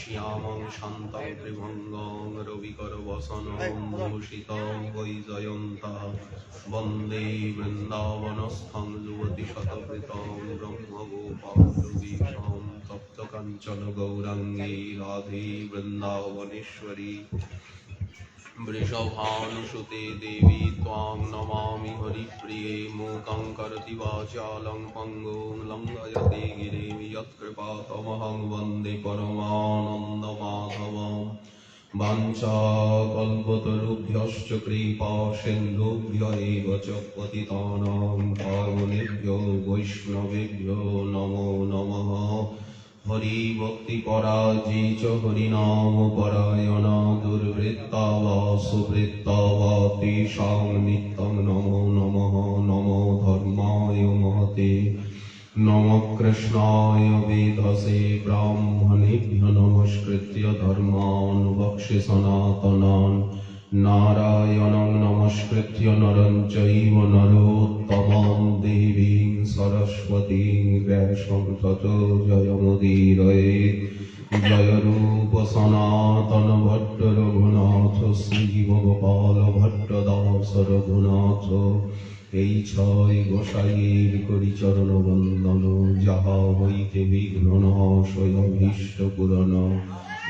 श्यामं शान्तं त्रिभङ्गं रविकरवसनं भूषितं वैजयन्ता वन्दे वृन्दावनस्थं युवतिशतवृतं ब्रह्मगोपालवेषं तप्तकाञ्चन गौराङ्गी राधे वृन्दावनेश्वरी वृषभानुसुते देवी त्वां नमामि हरिप्रिये मूकं करोति वाचालं पङ्गुं लङ्घयते गिरिं यत्कृपातमहं वन्दे परमानन्दमाधवं वाञ्छाकल्पतरुभ्यश्च कृपा सिन्धुभ्य एव च पतितानां पावनेभ्यो वैष्णवेभ्यो नमो नमः। हरि भक्ति पराजी च हरिनाम परायणा दुर्वृत्ता वा सुवृत्ता वा तेषां नित्यं नमो नमः। नमो धर्माय महते नमः कृष्णाय वेधसे ब्राह्मणेभ्यो नमस्कृत्य धर्मान् वक्ष्ये सनातनान् नारायणं नमस्कृत्य नरं चैव नरोत्तमं देवीं सरस्वतीं व्यासं ततो जयमुदीरये। जय रूप सनातन भट्ट रघुनाथ श्रीगोपाल भट्ट दास रघुनाथ এই ছয় গোসাইয়ের করি চরণ বন্দন যাহা হইতে বিঘ্ন নাশয় অভীষ্ট পূরণ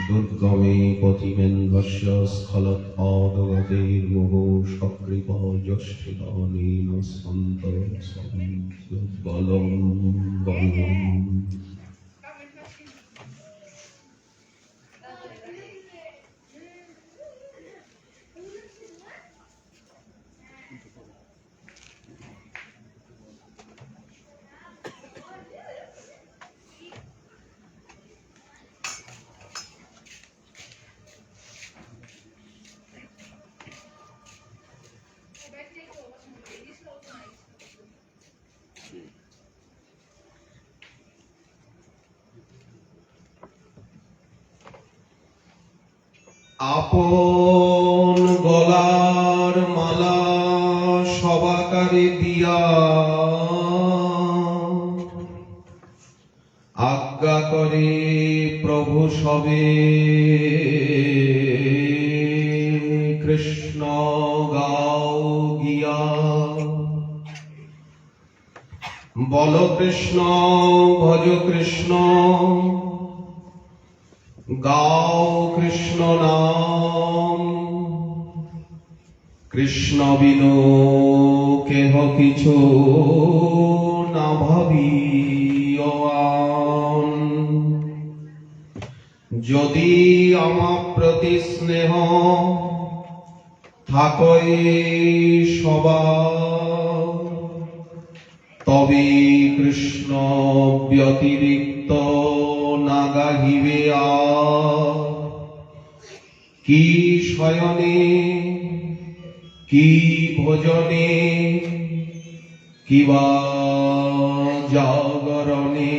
দুর্গমে পথিমেন্দ্রস্য স্খলৎপাদগতির্মোহ সকৃপা যষ্টিদানেন সন্ত বলম বলম। আপন গলার মালা সবাকারে দিয়া আজ্ঞা করে প্রভু সবে কৃষ্ণ গাও গিয়া বল কৃষ্ণ ভজ কৃষ্ণ গাও কৃষ্ণ নাম কৃষ্ণ বিনু কেহ কিছু না ভাবি যদি আমার প্রতি স্নেহ থাকই সবার তবে কৃষ্ণ ব্যতিরিক্ত না গাহিবে কি শয়নে কি ভোজনে কিবা জাগরণে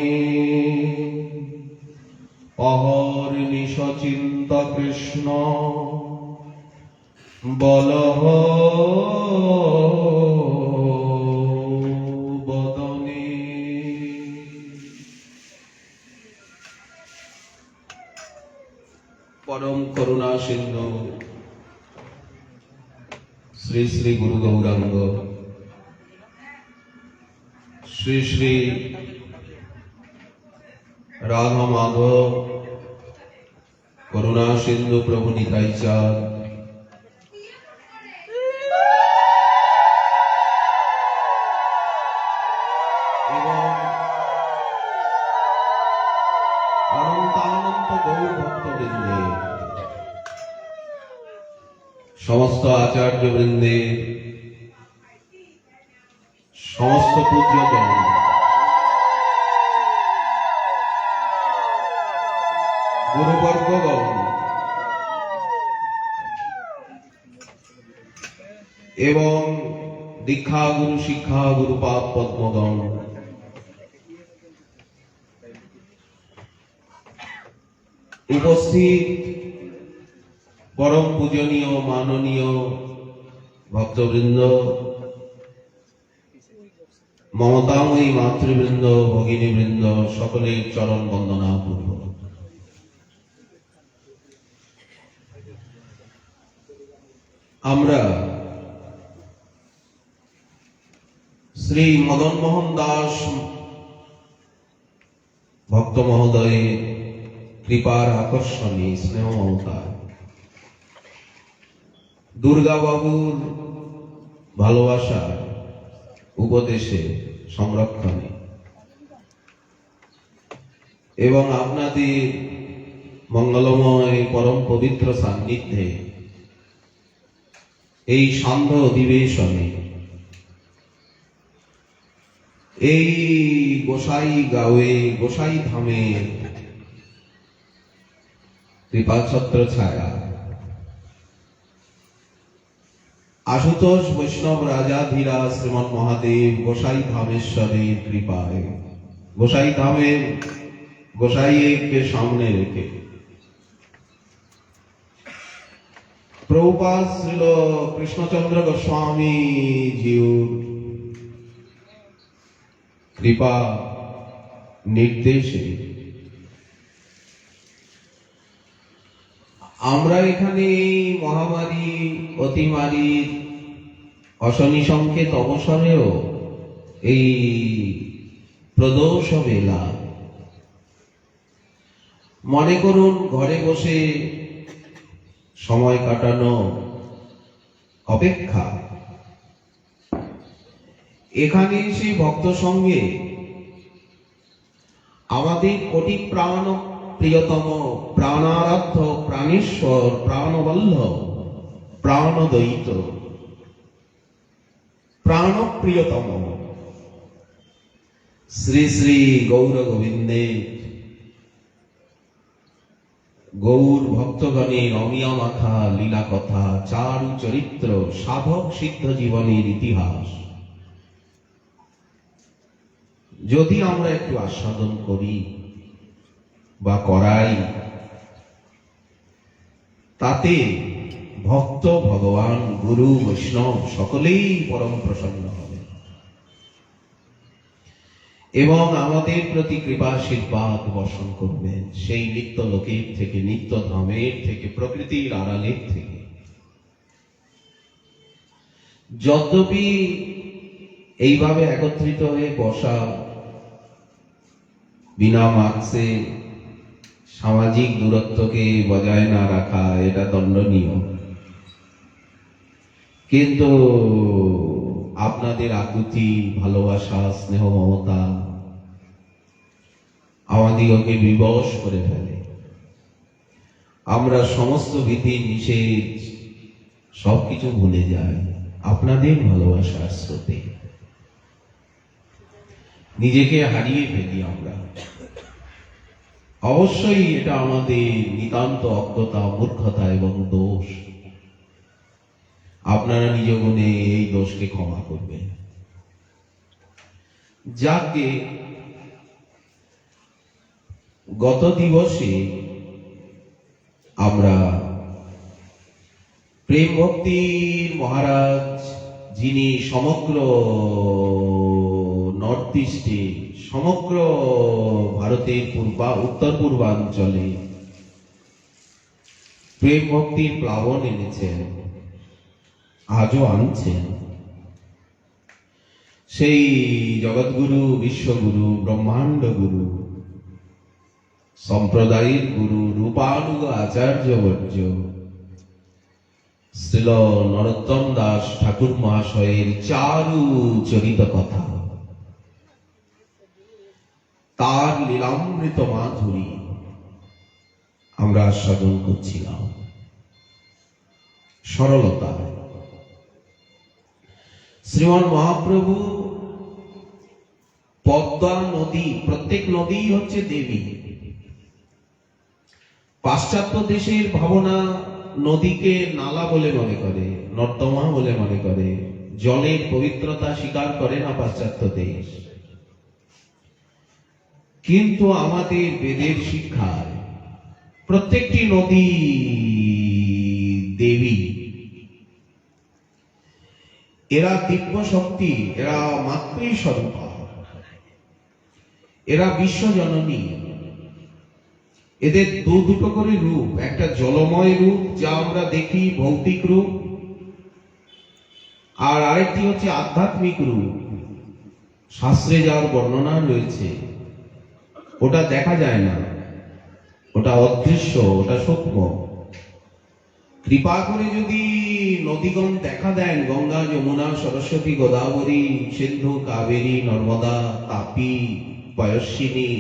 অহর্নিশ চিন্তা কৃষ্ণ বল বদনে। পরম করুণা সিন্ধু শ্রী শ্রী গুরু গৌরাঙ্গ, শ্রী শ্রী রাধা মাধব করুণা সিন্ধু প্রভু নিতাই চাঁদ, এবং অনন্তানন্ত গৌর ভক্তবৃন্দে, সমস্ত আচার্যবৃন্দে, সমস্ত পূজ্যজন, গুরুবর্গগণ এবং দীক্ষা গুরু শিক্ষা গুরুপাদ পদ্মগণ, উপস্থিত পরম পূজনীয় মাননীয় ভক্তবৃন্দ, মমতাময়ী মাতৃবৃন্দ, ভগিনীবৃন্দ, সকলের চরণ বন্দনা পূর্ব। আমরা শ্রী মদন মোহন দাস ভক্ত মহোদয়ের কৃপার আকর্ষণে, স্নেহ মমতা, দুর্গা বাবুর ভালোবাসা, উপদেশে, সংরক্ষণে এবং আপনাদের মঙ্গলময় পরম পবিত্র সান্নিধ্যে এই সান্ধ্য অধিবেশনে, এই গোসাই গাঁওয়ে, গোসাই ধামে কৃপাছত্র ছায়া আশুতোষ বৈষ্ণব রাজাধীরাজ শ্রীমৎ মহাদেব গোসাই ধামেশ্বরের কৃপায়, গোসাই ধামের গোসাইকে সামনে রেখে প্রভুপাদ শ্রীল কৃষ্ণচন্দ্র গোস্বামী জিউর কৃপা নির্দেশে আমরা এখানে মহামারী অতিমারীর অশনি সংকেত অবসরেও এই প্রদোষ বেলা মনে করুন ঘরে বসে সময় কাটানো অপেক্ষা এখানে এসে ভক্ত সঙ্গে আমাদের কোটি প্রাণ প্রিয়তম, প্রাণারাধ্য, প্রাণেশ্বর, প্রাণবল্লভ, প্রাণদয়িত, প্রাণপ্রিয়তম শ্রী শ্রী গৌর গোবিন্দে গৌর ভক্তগণের অমিয়া মাখা লীলা কথা, চারু চরিত্র, সাধক সিদ্ধ জীবনের ইতিহাস যদি আমরা একটু আস্বাদন করি বা করাই, তাতে ভক্ত, ভগবান, গুরু, বৈষ্ণব সকলেই পরম প্রসন্ন হবে এবং আমাদের প্রতি কৃপা আশীর্বাদ বর্ষণ করবেন। সেই নিত্য লোকের থেকে, নিত্য ধামের থেকে, প্রকৃতির আড়ালের থেকে। যদ্যপি এইভাবে একত্রিত হয়ে বসা, বিনা মাস্কে সামাজিক দূরত্বকে বজায় না রাখা, এটা দণ্ডনীয়, কিন্তু আপনাদের আকুতি, ভালোবাসা, স্নেহ, মমতা আমাদিগকে বিবশ করে ফেলে। আমরা সমস্ত ভীতি নিষেধ সবকিছু ভুলে যাই আপনাদের ভালোবাসার স্রোতে, নিজেকে হারিয়ে ফেলি আমরা। অবশ্যই এটা আমাদের নিতান্ত অজ্ঞতা, মূর্খতা এবং দোষ। আপনারা নিজ গুণে এই দোষকে ক্ষমা করবেন। যাকে গত দিবসে আমরা প্রেম ভক্তির মহারাজ, যিনি সমগ্র নর্থ ইস্টে, সমগ্র ভারতের উত্তর পূর্বাঞ্চলে প্রেম ভক্তির প্লাবন এনেছেন, আজও আনছেন। সেই জগৎগুরু, বিশ্বগুরু, ব্রহ্মাণ্ড গুরু, সম্প্রদায়ের গুরু, রূপানুগ আচার্যবর্য শ্রীল নরোত্তম দাস ঠাকুর মহাশয়ের চারু চরিত কথা, তার লীলামৃত মাধুরী আমরা আস্বাদন করছিলাম। সরলতা। শ্রীমান মহাপ্রভু পদ্মা নদী, প্রত্যেক নদী হচ্ছে দেবী। পাশ্চাত্য দেশের ভাবনা নদীকে নালা বলে মনে করে, নর্দমা বলে মনে করে, জলের পবিত্রতা স্বীকার করে না পাশ্চাত্য দেশ। কিন্তু আমাদের বেদের শিক্ষায় প্রত্যেকটি নদী দেবী। এরা দিব্য শক্তি, এরা মাতৃস্বরূপ, এরা বিশ্বজননী। এদের দুটো করে রূপ, একটা জলময় রূপ যা আমরা দেখি, ভৌতিক রূপ, আর আরেকটি হচ্ছে আধ্যাত্মিক রূপ। শাস্ত্রে যার বর্ণনা রয়েছে ওটা দেখা যায় না, ওটা অদৃশ্য, ওটা সূক্ষ্ম। কৃপা করে যদি নদীগণ দেখা দেন, গঙ্গা, যমুনা, সরস্বতী, গোদাবরী, সিন্ধু, কাবেরী, নর্মদা, তাপী, পয়স্বিনী,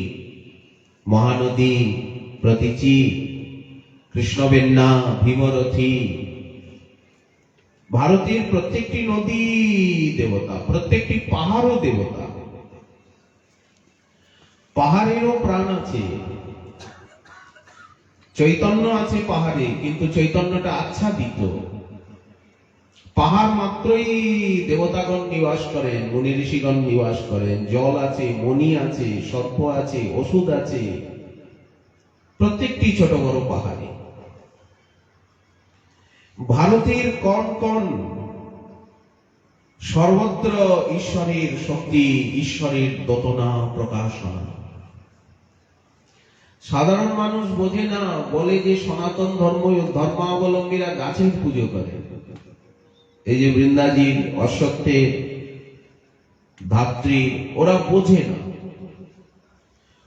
মহানদী, প্রতীচী, কৃষ্ণবেন্না, ভীমরথী, ভারতের প্রত্যেকটি নদী দেবতা, প্রত্যেকটি পাহাড়ও দেবতা। পাহাড়েরও প্রাণ আছে, চৈতন্য আছে পাহাড়ে, কিন্তু চৈতন্যটা আচ্ছাদিত। পাহাড় মাত্রই দেবতাগণ নিবাস করেন, মুনি ঋষিগণ নিবাস করেন। জল আছে, মণি আছে, সর্প আছে, ওষুধ আছে, প্রত্যেকটি ছোট বড় পাহাড়ে। ভারতের কণ কণ সর্বত্র ঈশ্বরের শক্তি, ঈশ্বরের দোতনা প্রকাশনা। সাধারণ মানুষ বোঝে না, বলে যে সনাতন ধর্মাবলম্বীরা গাছের পুজো করে। এই যে বৃন্দাজির, অশ্বত্থের, ধাত্রী, ওরা বোঝে না,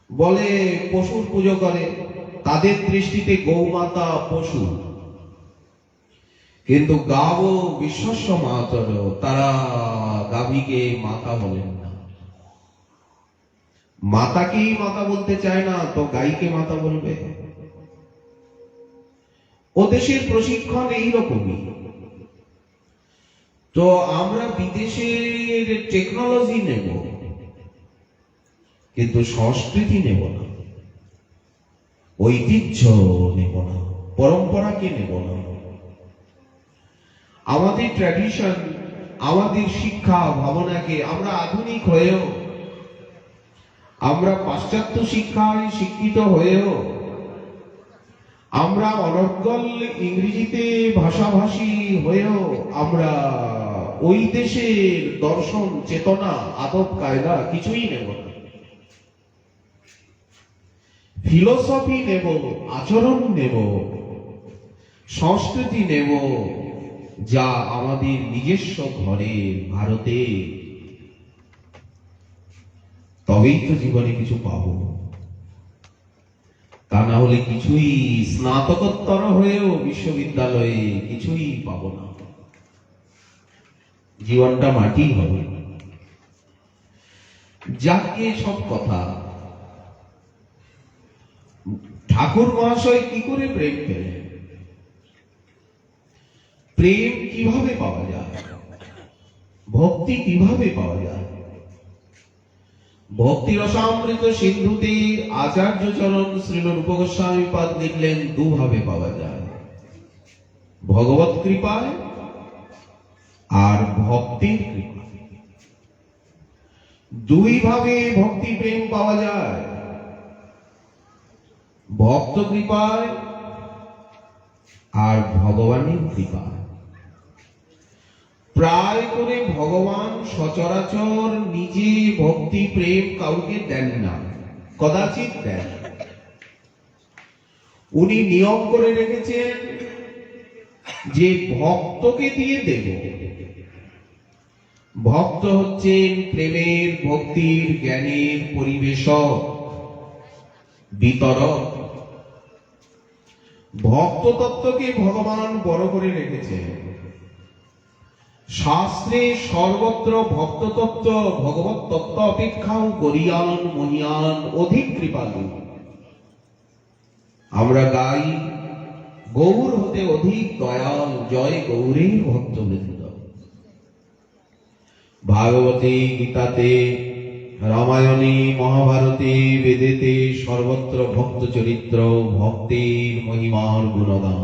বলে পশুর পুজো করে। তাদের দৃষ্টিতে গৌমাতা পশু, কিন্তু গাব বিশ্বস্য মাতর, তারা গাভীকে মাতা বলেন না। মাতাকেই মাতা বলতে চায় না, তো গাইকে মাতা বলবে? ও দেশের প্রশিক্ষণ এইরকমই। তো আমরা বিদেশের টেকনোলজি নেব, কিন্তু সংস্কৃতি নেব না, ঐতিহ্য নেব না, পরম্পরাকে নেব না। আমাদের ট্র্যাডিশন, আমাদের শিক্ষা ভাবনাকে আমরা আধুনিক হয়েও, আমরা পাশ্চাত্য শিক্ষায় শিক্ষিত হয়েও, আমরা অনর্গল ইংরেজিতে ভাষাভাষী হয়েও আমরা ওই দেশের দর্শন, চেতনা, আদব কায়দা কিছুই নেব না। ফিলোসফি নেব, আচরণ নেব, সংস্কৃতি নেব, যা আমাদের নিজস্ব ঘরে ভারতে। তবেই তো জীবনে কিছু পাবো, তা না হলে কিছুই, স্নাতকোত্তর হয়েও বিশ্ববিদ্যালয়ে কিছুই পাবো না। জীবনটা মাটি হবে। যাকে সব কথা, ঠাকুর মহাশয় কি করে প্রেম পেলেন? প্রেম কিভাবে পাওয়া যায়? ভক্তি কিভাবে পাওয়া যায়? ভক্তি রসামৃত সিন্ধুতে আচার্য চরণ শ্রীল রূপ গোস্বামী পাদ লিখলেন, দুভাবে পাওয়া যায়, ভগবত কৃপায় আর ভক্তির কৃপায়। দুই ভাবে ভক্তি প্রেম পাওয়া যায়, ভক্ত কৃপায় আর ভগবানের কৃপায়। প্রায় করে ভগবান সচরাচর নিজে ভক্তি প্রেম কাউকে দেন না, কদাচিৎ দেন। উনি নিয়ম করে রেখেছেন, যে ভক্তকে দিয়ে দেব। ভক্ত হচ্ছেন প্রেমের, ভক্তির, জ্ঞানের পরিবেশক, বিতরক। ভক্ত তত্ত্বকে ভগবান বড় করে রেখেছেন। শাস্ত্রে সর্বত্র ভক্ত তত্ত্ব ভগবত তত্ত্ব অপেক্ষাও গরিয়ান মহিয়ান অধিক কৃপালু। আমরা গাই, গৌর হতে অধিক দয়াল, জয় গৌরী ভক্তবৃন্দ। ভাগবতে, গীতাতে, রামায়ণে, মহাভারতে, বেদেতে সর্বত্র ভক্ত চরিত্র, ভক্তের মহিমার গুণগান।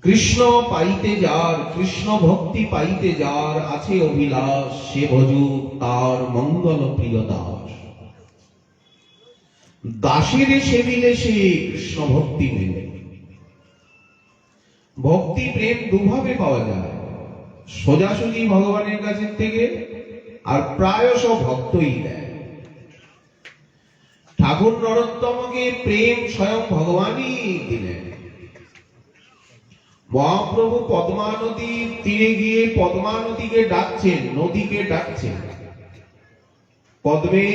কৃষ্ণ পাইতে যার, কৃষ্ণ ভক্তি পাইতে যার আছে অভিলাষ, সে ভজুক তার মঙ্গল প্রিয় দাস। দাসের সেবিলে সে কৃষ্ণ ভক্তি মেলে। ভক্তি প্রেম দুভাবে পাওয়া যায়, সোজাসুজি ভগবানের কাছে থেকে, আর প্রায়শ ভক্তই দেয়। ঠাকুর নরোত্তমকে প্রেম স্বয়ং ভগবানই দিলেন। মহাপ্রভু পদ্মা নদীর তীরে গিয়ে পদ্মা নদীকে ডাকছেন, নদীকে ডাকছেন, পদ্মে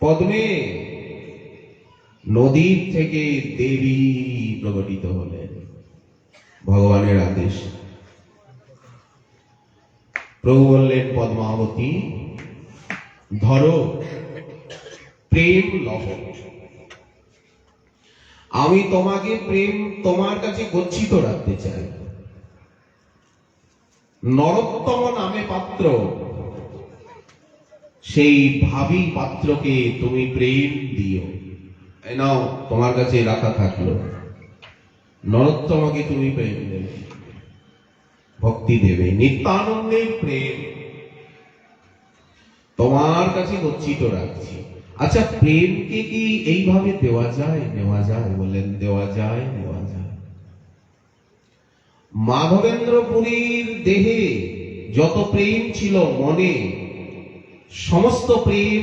পদ্মে। নদীর থেকে দেবী প্রকটিত হলেন ভগবানের আদেশ। প্রভু বললেন, পদ্মাবতী ধরো, প্রেম লহ। আমি তোমাকে প্রেম তোমার কাছে গচ্ছিত রাখতে চাই। নরোত্তম নামে পাত্র, সেই ভাবী পাত্রকে তুমি প্রেম দিও। এই নাও, তোমার কাছে রাখা থাকলো। নরোত্তমকে তুমি প্রেম দেবে, ভক্তি দেবে, নিত্যানন্দের প্রেম তোমার কাছে গচ্ছিত রাখছি। আচ্ছা, প্রেমকে কি এইভাবে দেওয়া যায়, নেওয়া যায়? বললেন, দেওয়া যায়, নেওয়া যায়। মাধবেন্দ্র পুরীর দেহে যত প্রেম ছিল মনে, সমস্ত প্রেম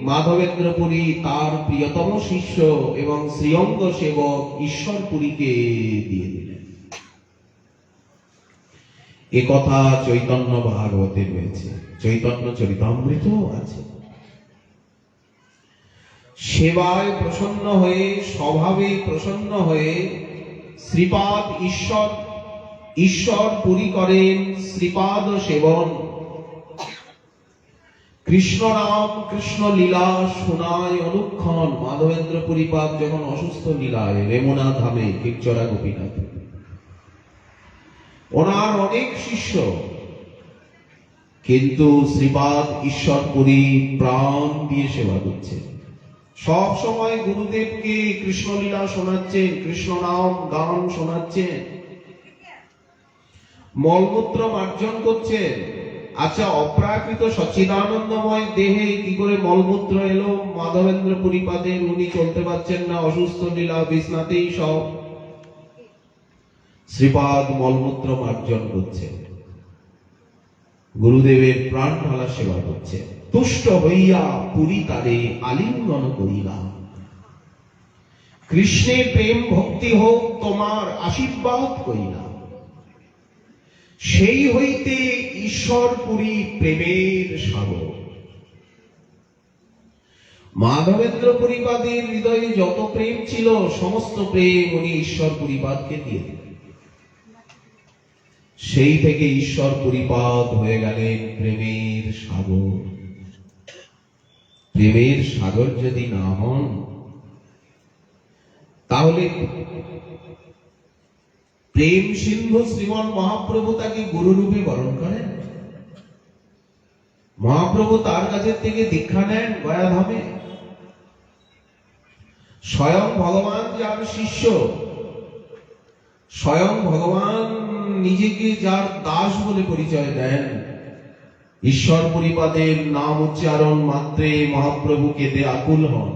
মাধবেন্দ্র পুরী তার প্রিয়তম শিষ্য এবং শ্রীঅঙ্গ সেবক ঈশ্বর পুরীকে দিয়ে দিলেন। এ কথা চৈতন্য ভাগবতে রয়েছে, চৈতন্য চরিতামৃত আছে। সেবায় প্রসন্ন হয়ে, স্বভাবে প্রসন্ন হয়ে শ্রীপাদ ঈশ্বর পুরী করেন শ্রীপাদ সেবন। কৃষ্ণ নাম, কৃষ্ণ লীলা শোনায় অনুক্ষণ। মাধবেন্দ্র পুরীপাদ যখন অসুস্থ লীলায় রেমুনা ধামে কিচ্চরা গোপীনাথ, ওনার অনেক শিষ্য, কিন্তু শ্রীপাদ ঈশ্বর পুরী প্রাণ দিয়ে সেবা করছে। সব সময় গুরুদেবকে কৃষ্ণলীলা শোনাচ্ছেন, কৃষ্ণ নাম গান শোনাচ্ছেন, মলমূত্র মার্জন করছেন। আচ্ছা, অপ্রাকৃত সচ্চিদানন্দময় দেহে কি করে মলমূত্র এলো মাধবেন্দ্র পুরীপাদের? উনি চলতে পারছেন না, অসুস্থ লীলা, বিছনাতেই সব। শ্রীপাদ মলমূত্র মার্জন করছেন, গুরুদেবের প্রাণ ঢালা সেবা করছে। তুষ্ট হইয়া পুরী তারে আলিঙ্গন করিলাম। কৃষ্ণের প্রেম ভক্তি হোক তোমার, আশীর্বাদ করিলাম। সেই হইতে ঈশ্বর পুরী প্রেমের সাগর। মাধবেন্দ্র পুরীপাদের হৃদয়ে যত প্রেম ছিল, সমস্ত প্রেম উনি ঈশ্বর পুরীপাদকে দিয়ে দিলেন। সেই থেকে ঈশ্বর পুরীপাদ হয়ে গেলেন প্রেমের সাগর। প্রেমের সাগর যদি না হন, তাহলে প্রেম সিন্ধু শ্রীমন মহাপ্রভু তাকে গুরুরূপে বরণ করেন। মহাপ্রভু তার কাছে থেকে দীক্ষা নেন গয়াধামে। স্বয়ং ভগবান যার শিষ্য, স্বয়ং ভগবান নিজেকে যার দাস বলে পরিচয় দেন, ঈশ্বর পুরীপাদের নাম উচ্চারণ মাত্রে মহাপ্রভু কেঁদে আকুল হন।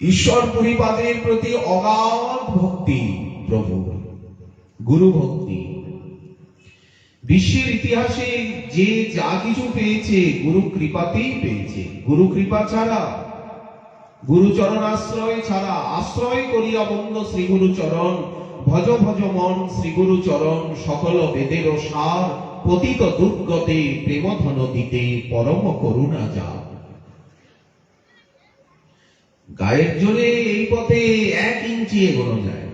ঈশ্বর পুরীপাদের প্রতি অগাধ ভক্তি প্রভু, গুরু ভক্তি। বিশ্বের ইতিহাসে যে যা কিছু পেয়েছে গুরু কৃপাতেই পেয়েছে। গুরু কৃপা ছাড়া গুরুচরণ আশ্রয় ছাড়া আশ্রয় করিয়া বন্ধ শ্রী গুরুচরণ, ভজ ভজ মন শ্রী গুরুচরণ, সকল বেদের সার, পতিত দুর্গতে প্রেমধন দিতে পরম করুণা যা। গায়ের জোরে এই পথে 1 ইঞ্চি এগোনো যায়,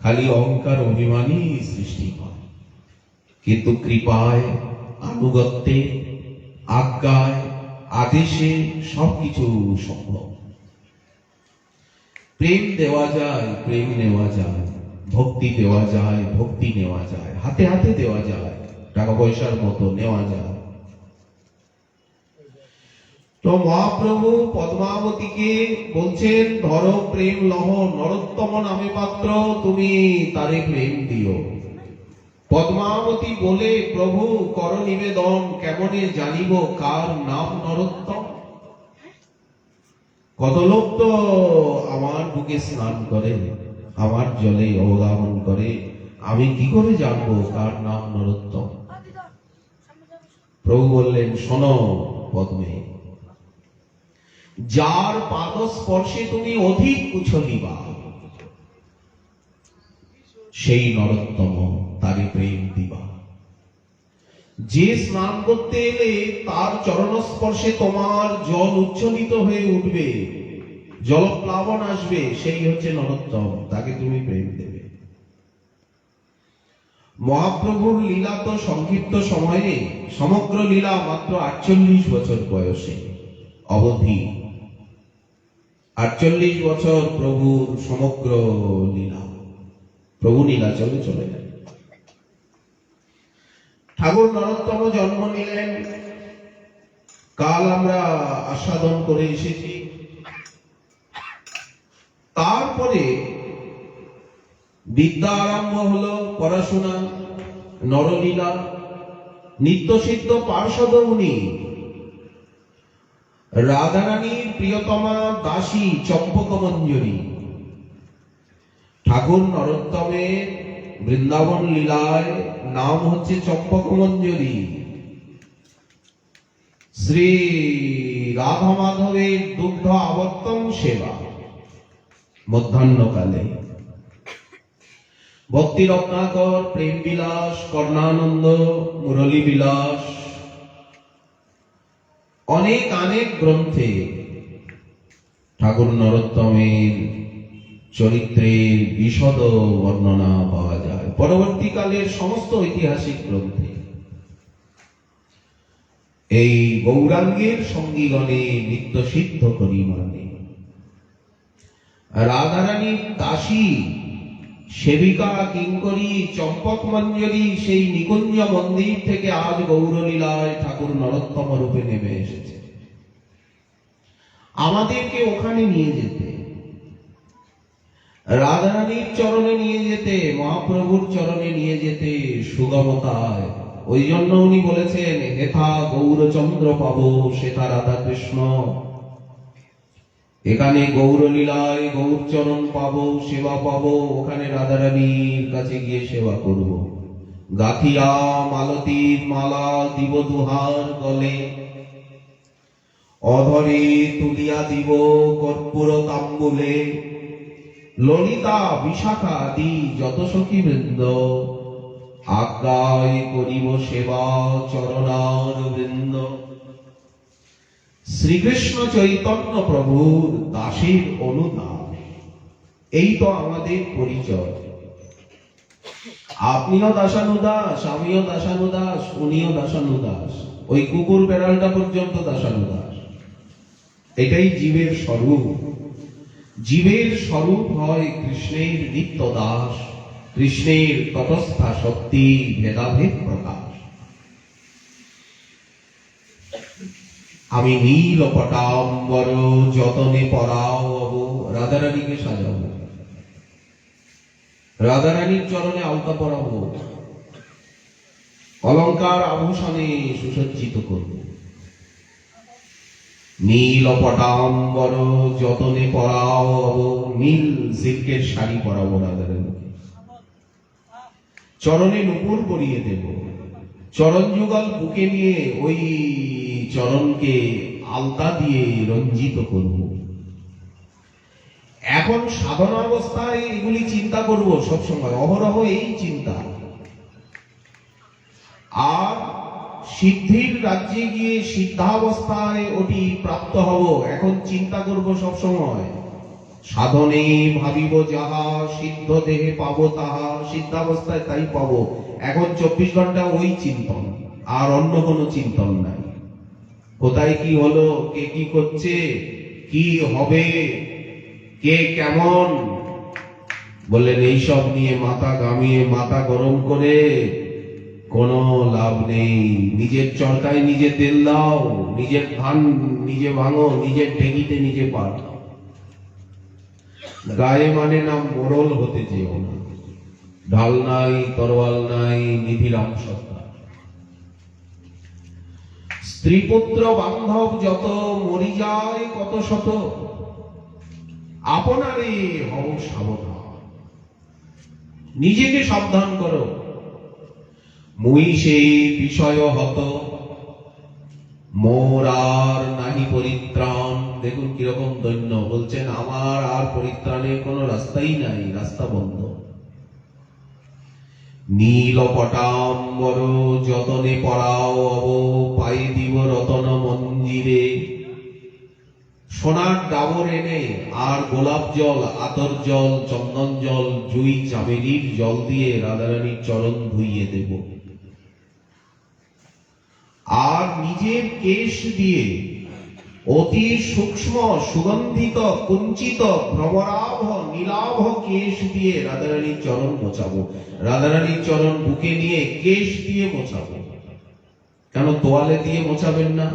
খালি অহংকার অভিমানী সৃষ্টি হয়। কিন্তু কৃপায়, আনুগত্যে, আজ্ঞায়, আদেশে সবকিছু সম্ভব। প্রেম দেওয়া যায়, প্রেম নেওয়া যায়, ভক্তি দেওয়া যায়, ভক্তি নেওয়া যায়, হাতে হাতে দেওয়া যায়, টাকা পয়সার মতো নেওয়া যায়। তো মহাপ্রভু পদ্মাবতীকে বলছেন, ধরো প্রেম লহ, নরোত্তম নামে পাত্র, তুমি তারে প্রেম দিও। পদ্মাবতী বলে, প্রভু কর নিবেদন, কেমনে জানিব কার নাম নরোত্তম? কত লোক তো আমার বুকে স্নান করে, আমার জলে অবগাহন করে, আমি কি করে জানবো কার নাম নরোত্তম? প্রভু বললেন, শোনো পদ্মে, যার পাদ স্পর্শে তুমি অধিক উছলিবা, সেই নরোত্তম, তারে প্রেম দিবা। যে স্নান করতে এলে তার চরণ স্পর্শে তোমার জল উচ্ছলিত হয়ে উঠবে, জলপ্লাবন আসবে, সেই হচ্ছে নরোত্তম, তাকে তুমি প্রেম দেবে। মহাপ্রভুর লীলা তো সংক্ষিপ্ত সময়ে, সমগ্র লীলা মাত্র 48 বছর বয়সে অবধি। 48 বছর প্রভুর সমগ্র লীলা, প্রভু নীলাচলে চলে গেলেন। ঠাকুর নরোত্তম জন্ম নিলেন, কাল আমরা আস্বাদন করে এসেছি। তারপরে বিদ্যা আরম্ভ হলো, পড়াশোনা, নরলীলা, নিত্যসিদ্ধ পার্ষদ উনি, রাধারানীর প্রিয়তমা দাসী চম্পকমঞ্জরী। ঠাকুর নরোত্তমের বৃন্দাবন লীলায় নাম হচ্ছে চম্পকমঞ্জরী। শ্রী রাধা মাধবের দুগ্ধ আবর্তন সেবা মধ্যাহ্নকালে, ভক্তি রত্নাকর, প্রেম বিলাস, কর্ণানন্দ, মুরলী বিলাস, অনেক গ্রন্থে ঠাকুর নরোত্তমের চরিত্রের বিশদ বর্ণনা পাওয়া যায়। পরবর্তীকালের সমস্ত ঐতিহাসিক গ্রন্থে এই গৌরাঙ্গের সঙ্গীগণে নিত্য সিদ্ধ করি মানে রাধারানীর দাসী সেবিকা কিঙ্করী চম্পক মঞ্জরী সেই নিকুঞ্জ মন্দির থেকে আজ গৌরলীলায় ঠাকুর নরোত্তম রূপে নেমে এসেছে। আমাদেরকে ওখানে নিয়ে যেতে, রাধারানীর চরণে নিয়ে যেতে, মহাপ্রভুর চরণে নিয়ে যেতে সুগমতায়। ওই জন্য উনি বলেছেন, হেথা গৌরচন্দ্র পাবো সেথা রাধা কৃষ্ণ। এখানে গৌরলীলায় গৌরচরণ পাবো, সেবা পাবো, ওখানে রাধারানীর কাছে গিয়ে সেবা করব। গাথিয়া মালতীর মালা দিব দুহার গলে, অধরে তুলিয়া দিব কর্পূর তাম্বুলে, ললিতা বিশাখা আদি যত সখী বৃন্দ, আজ্ঞায় করিব সেবা চরণার বৃন্দ। শ্রীকৃষ্ণ চৈতন্য প্রভুর দাসের অনুদান, এই তো আমাদের পরিচয়। আপনিও দাসানুদাস, আমিও দাসানুদাস, উনিও দাসানুদাস, ওই কুকুর বেড়ালটা পর্যন্ত দাসানুদাস। এটাই জীবের স্বরূপ। জীবের স্বরূপ হয় কৃষ্ণের নিত্য দাস, কৃষ্ণের তটস্থা শক্তি ভেদাভেদ প্রকাশ। আমি নীল পটাম্বর যতনে পরাও হব, রাধারানীকে সাজাবো, রাধারানীর চরণে আলতা পরাবো, অলঙ্কার আভূষণে সুসজ্জিত করব। নীল পটাম্বর যতনে পরাও হব, নীল সিল্কের শাড়ি পরাবো রাধারানীকে, চরণে নূপুর পরিয়ে দেব, চরণ যুগল বুকে নিয়ে ওই চরণকে আলতা দিয়ে রঞ্জিত করব। এখন সাধনা অবস্থায় এগুলি চিন্তা করব সবসময়, অহরহ এই চিন্তা। আর সিদ্ধির রাজ্যে গিয়ে সিদ্ধাবস্থায় ওটি প্রাপ্ত হব, এখন চিন্তা করব সবসময়। সাধনে ভাবিব যাহা, সিদ্ধ দেহে পাবো তাহা, সিদ্ধাবস্থায় তাই পাবো। এখন 24 ঘন্টা ওই চিন্তন, আর অন্য কোনো চিন্তন নাই। কোথায় কি হলো, কে কি করছে, কি হবে, কে কেমন, বললেন এইসব নিয়ে মাথা ঘামিয়ে মাথা গরম করে কোনো লাভ নেই। নিজের চরকায় নিজে তেল দাও, নিজের ধান নিজে ভাঙো, নিজের ঢেকিতে নিজে পাঠাও। গায়ে মানে না মোড়ল হতে যেও না। ঢাল নাই, তরোয়াল নাই, নিধিরাম সত্তা। স্ত্রী পুত্র বান্ধব যত, মরি যায় কত শত, আপনারে হও সাবধান। নিজেকে সাবধান করো। মুই সেই বিষয় হত, মোর আর নাহি পরিত্রাণ। দেখুন কিরকম দৈন্য, বলছেন আমার আর পরিত্রাণের কোনো রাস্তাই নাই, রাস্তা বন্ধ। নীল পটাম্বর যতনে পড়াও অব, পায়ে দিব রতন মন্দিরে। সোনার ডাবর এনে আর গোলাপ জল, আতর জল, চন্দন জল, জুই চামেলির জল দিয়ে রাধারানীর চরণ ধুইয়ে দেব। আর নিজের কেশ দিয়ে অতি সূক্ষ্ম সুগন্ধিত কুঞ্চিত ভ্রমরাভ নীলাভ কেশ দিয়ে রাধারানীর চরণ মোছাবো। রাধারানীর চরণ বুকে নিয়ে কেশ দিয়ে মোছাবো। কেন তোয়ালে দিয়ে মোছাবেন না?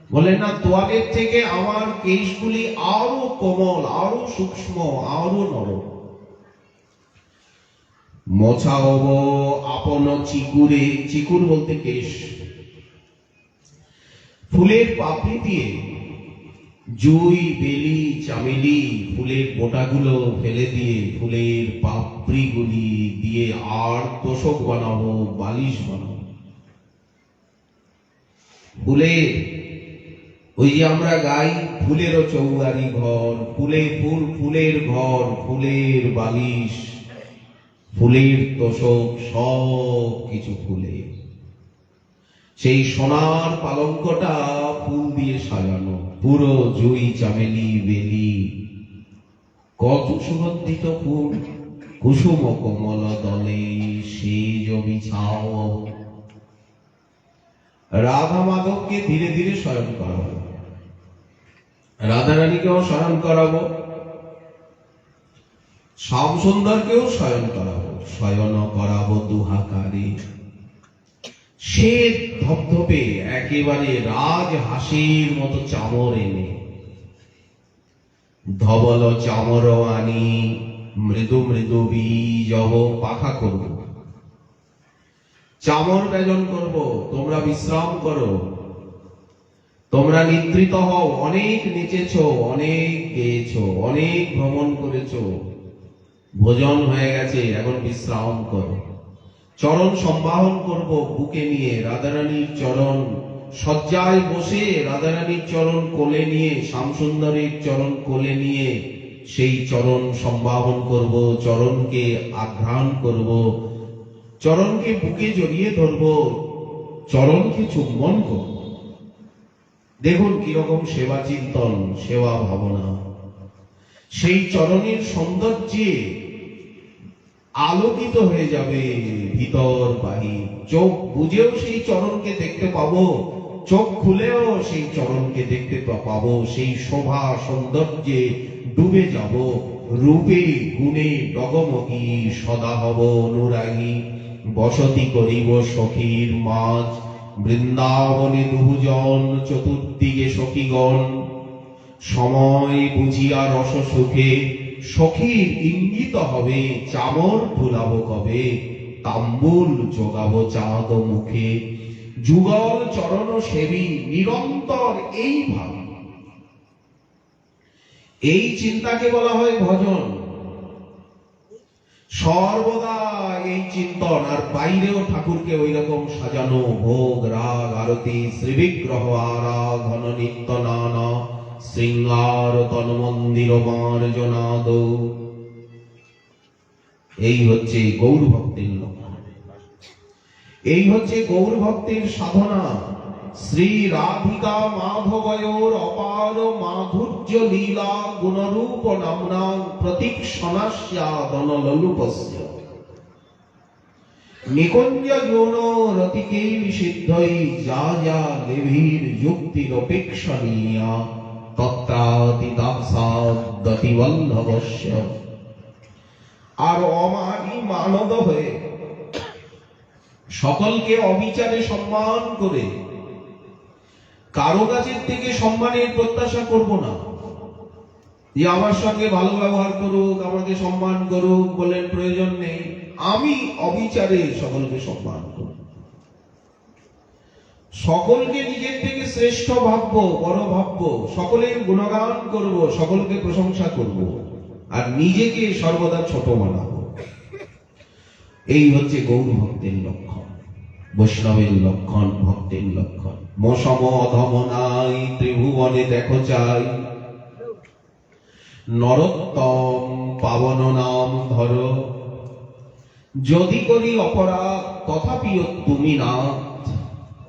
বলে না, তোয়ালের থেকে আমার কেশগুলি আরো কোমল, আরো সূক্ষ্ম, আরো নরম। মোছাবো আপন চিকুরে, চিকুর বলতে কেশ। ফুলের পাপড়ি দিয়ে জুই, বেলি, চামেলি ফুলের বোটাগুলো ফেলে দিয়ে ফুলের পাপড়িগুলি দিয়ে আর তোষক বানাবো, বালিশ বানাবো। ফুলের ওই যে আমরা গাই, ফুলেরও চৌবাড়ি ঘর, ফুলে ফুল, ফুলের ঘর, ফুলের বালিশ, ফুলের তোষক, সব কিছু ফুলের। সেই সোনার পালঙ্কটা ফুল দিয়ে সাজানো, পুরো জুই, চামেলি, বেলি, কত সুগন্ধিত ফুল, কুসুম কোমল দলে সেজ বিছাও। রাধা মাধবকে ধীরে ধীরে শয়ন করাবো, রাধারানীকেও শয়ন করাবো, শ্যাম সুন্দরকেও শয়ন করাবো। শয়ন করাবো দুহাকারে, সে ধপধপে একেবারে রাজ হাসির মতো চামর এনে, ধবল চামর আনি মৃদু মৃদু বীজব পাখা করব। চামর ব্যজন করব, তোমরা বিশ্রাম করো, তোমরা নিদ্রিত হও। অনেক নেচেছো, অনেক গেয়েছো, অনেক ভ্রমণ করেছো, ভোজন হয়ে গেছে, এখন বিশ্রাম করো। চরণ সম্বাহন করব বুকে নিয়ে, রাধারানীর চরণ শয্যায় বসে, রাধারানীর চরণ কোলে নিয়ে, শ্যামসুন্দরের চরণ কোলে নিয়ে সেই চরণ সম্বাহন করব, চরণকে আঘ্রাণ করব, চরণকে বুকে জড়িয়ে ধরব, চরণকে চুম্বন করব। দেখুন কিরকম সেবা চিন্তন, সেবা ভাবনা। সেই চরণের সৌন্দর্যে আলোকিত হয়ে যাবে ভিতর বাহির। চোখ বুঝেও সেই চরণকে দেখতে পাবো, চোখ খুলেও সেই চরণকে দেখতে পাবো। সেই শোভা সৌন্দর্যে ডুবে যাব, রূপে গুণে ডগমগী সদা হব অনুরাগী। বসতি করিব সখীর মাঝ, বৃন্দাবনে দুজন, চতুর্দিকে সখীগণ। সময় বুঝিয়া রস সুখে সখীর ইঙ্গিত হবে, চামর ভুলাবো কবে, তাম্বুল যোগাবো চাঁদ মুখে। যুগল চরণ সেবী নিরন্তর এই ভাব, এই চিন্তাকে বলা হয় ভজন। সর্বদা এই চিন্তন, আর বাইরেও ঠাকুরকে ওই রকম সাজানো, ভোগ রাগ আরতি, শ্রীবিগ্রহ আরাধন নিত্য নানা শৃঙ্গার তন মন্দির মার্জনাদ। এই হচ্ছে গৌর ভক্তির লক্ষণ, এই হচ্ছে গৌর ভক্তির সাধনা। শ্রী রাধিকা মাধবয়োর অপার মাধুর্য লীলা গুণরূপ নামনা প্রতীক্ষণাস্যাদন ললুপস্য নিকুঞ্জ যৌন রতিকে সিদ্ধই যা যা লেভীর যুক্তির অপেক্ষণীয়া তত্রাতিদাসাদতি বল্লভস্য। আর অমানি মানদ হয়ে সকলকে অবিচারে সম্মান করে কারো কাছের থেকে সম্মানের প্রত্যাশা করব না, যে আমার সঙ্গে ভালো ব্যবহার করুক, আমাকে সম্মান করুক, বলেন প্রয়োজন নেই। আমি অবিচারে সকলকে সম্মান করব, সকলকে নিজের থেকে শ্রেষ্ঠ ভাববো, বড় ভাববো, সকলের গুণগান করব, সকলকে প্রশংসা করব, আর নিজেকে সর্বদা ছোট বানাবো। এই হচ্ছে গৌর ভক্তের লক্ষণ, বৈষ্ণবের লক্ষণ, ভক্তের লক্ষণ। মসম অধম নাই ত্রিভুবনে দেখো চাই, নরোত্তম পাবন নাম ধর। যদি করি অপরাধ তথাপিও তুমি নাথ,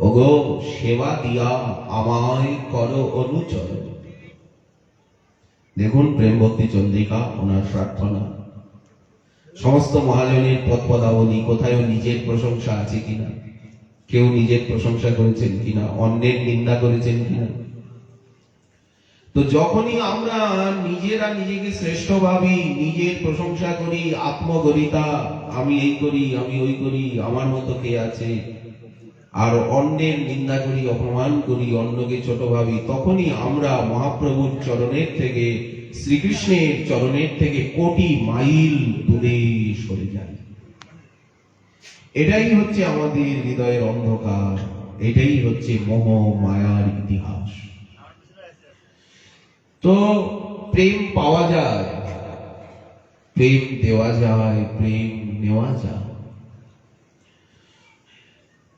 ওগো সেবা দিয়া আমায় করো অনুচর। দেখুন প্রেম ভক্তি চন্দ্রিকা, ওনার প্রার্থনা। সমস্ত মহাজনের পদপদাবলী, কোথায় নিজের প্রশংসা আছে কিনা, কেউ নিজের প্রশংসা করেছেন কিনা, অন্যের নিন্দা করেছেন কিনা। তো যখনই আমরা নিজেরা নিজেকে শ্রেষ্ঠ ভাবি, নিজের প্রশংসা করি, আত্মগরিতা, আমি এই করি, আমি ওই করি, আমার মতো কে আছে, আর অন্যের নিন্দা করি, অপমান করি, অন্যকে ছোট ভাবি, তখনই আমরা মহাপ্রভুর চরণের থেকে, শ্রীকৃষ্ণের চরণের থেকে কোটি মাইল দূরে সরে যাই। এটাই হচ্ছে আমাদের হৃদয়ের অন্ধকার, এটাই হচ্ছে মোহ মায়ার ইতিহাস। তো প্রেম পাওয়া যায়, প্রেম দেওয়া যায়, প্রেম নেওয়া যায়।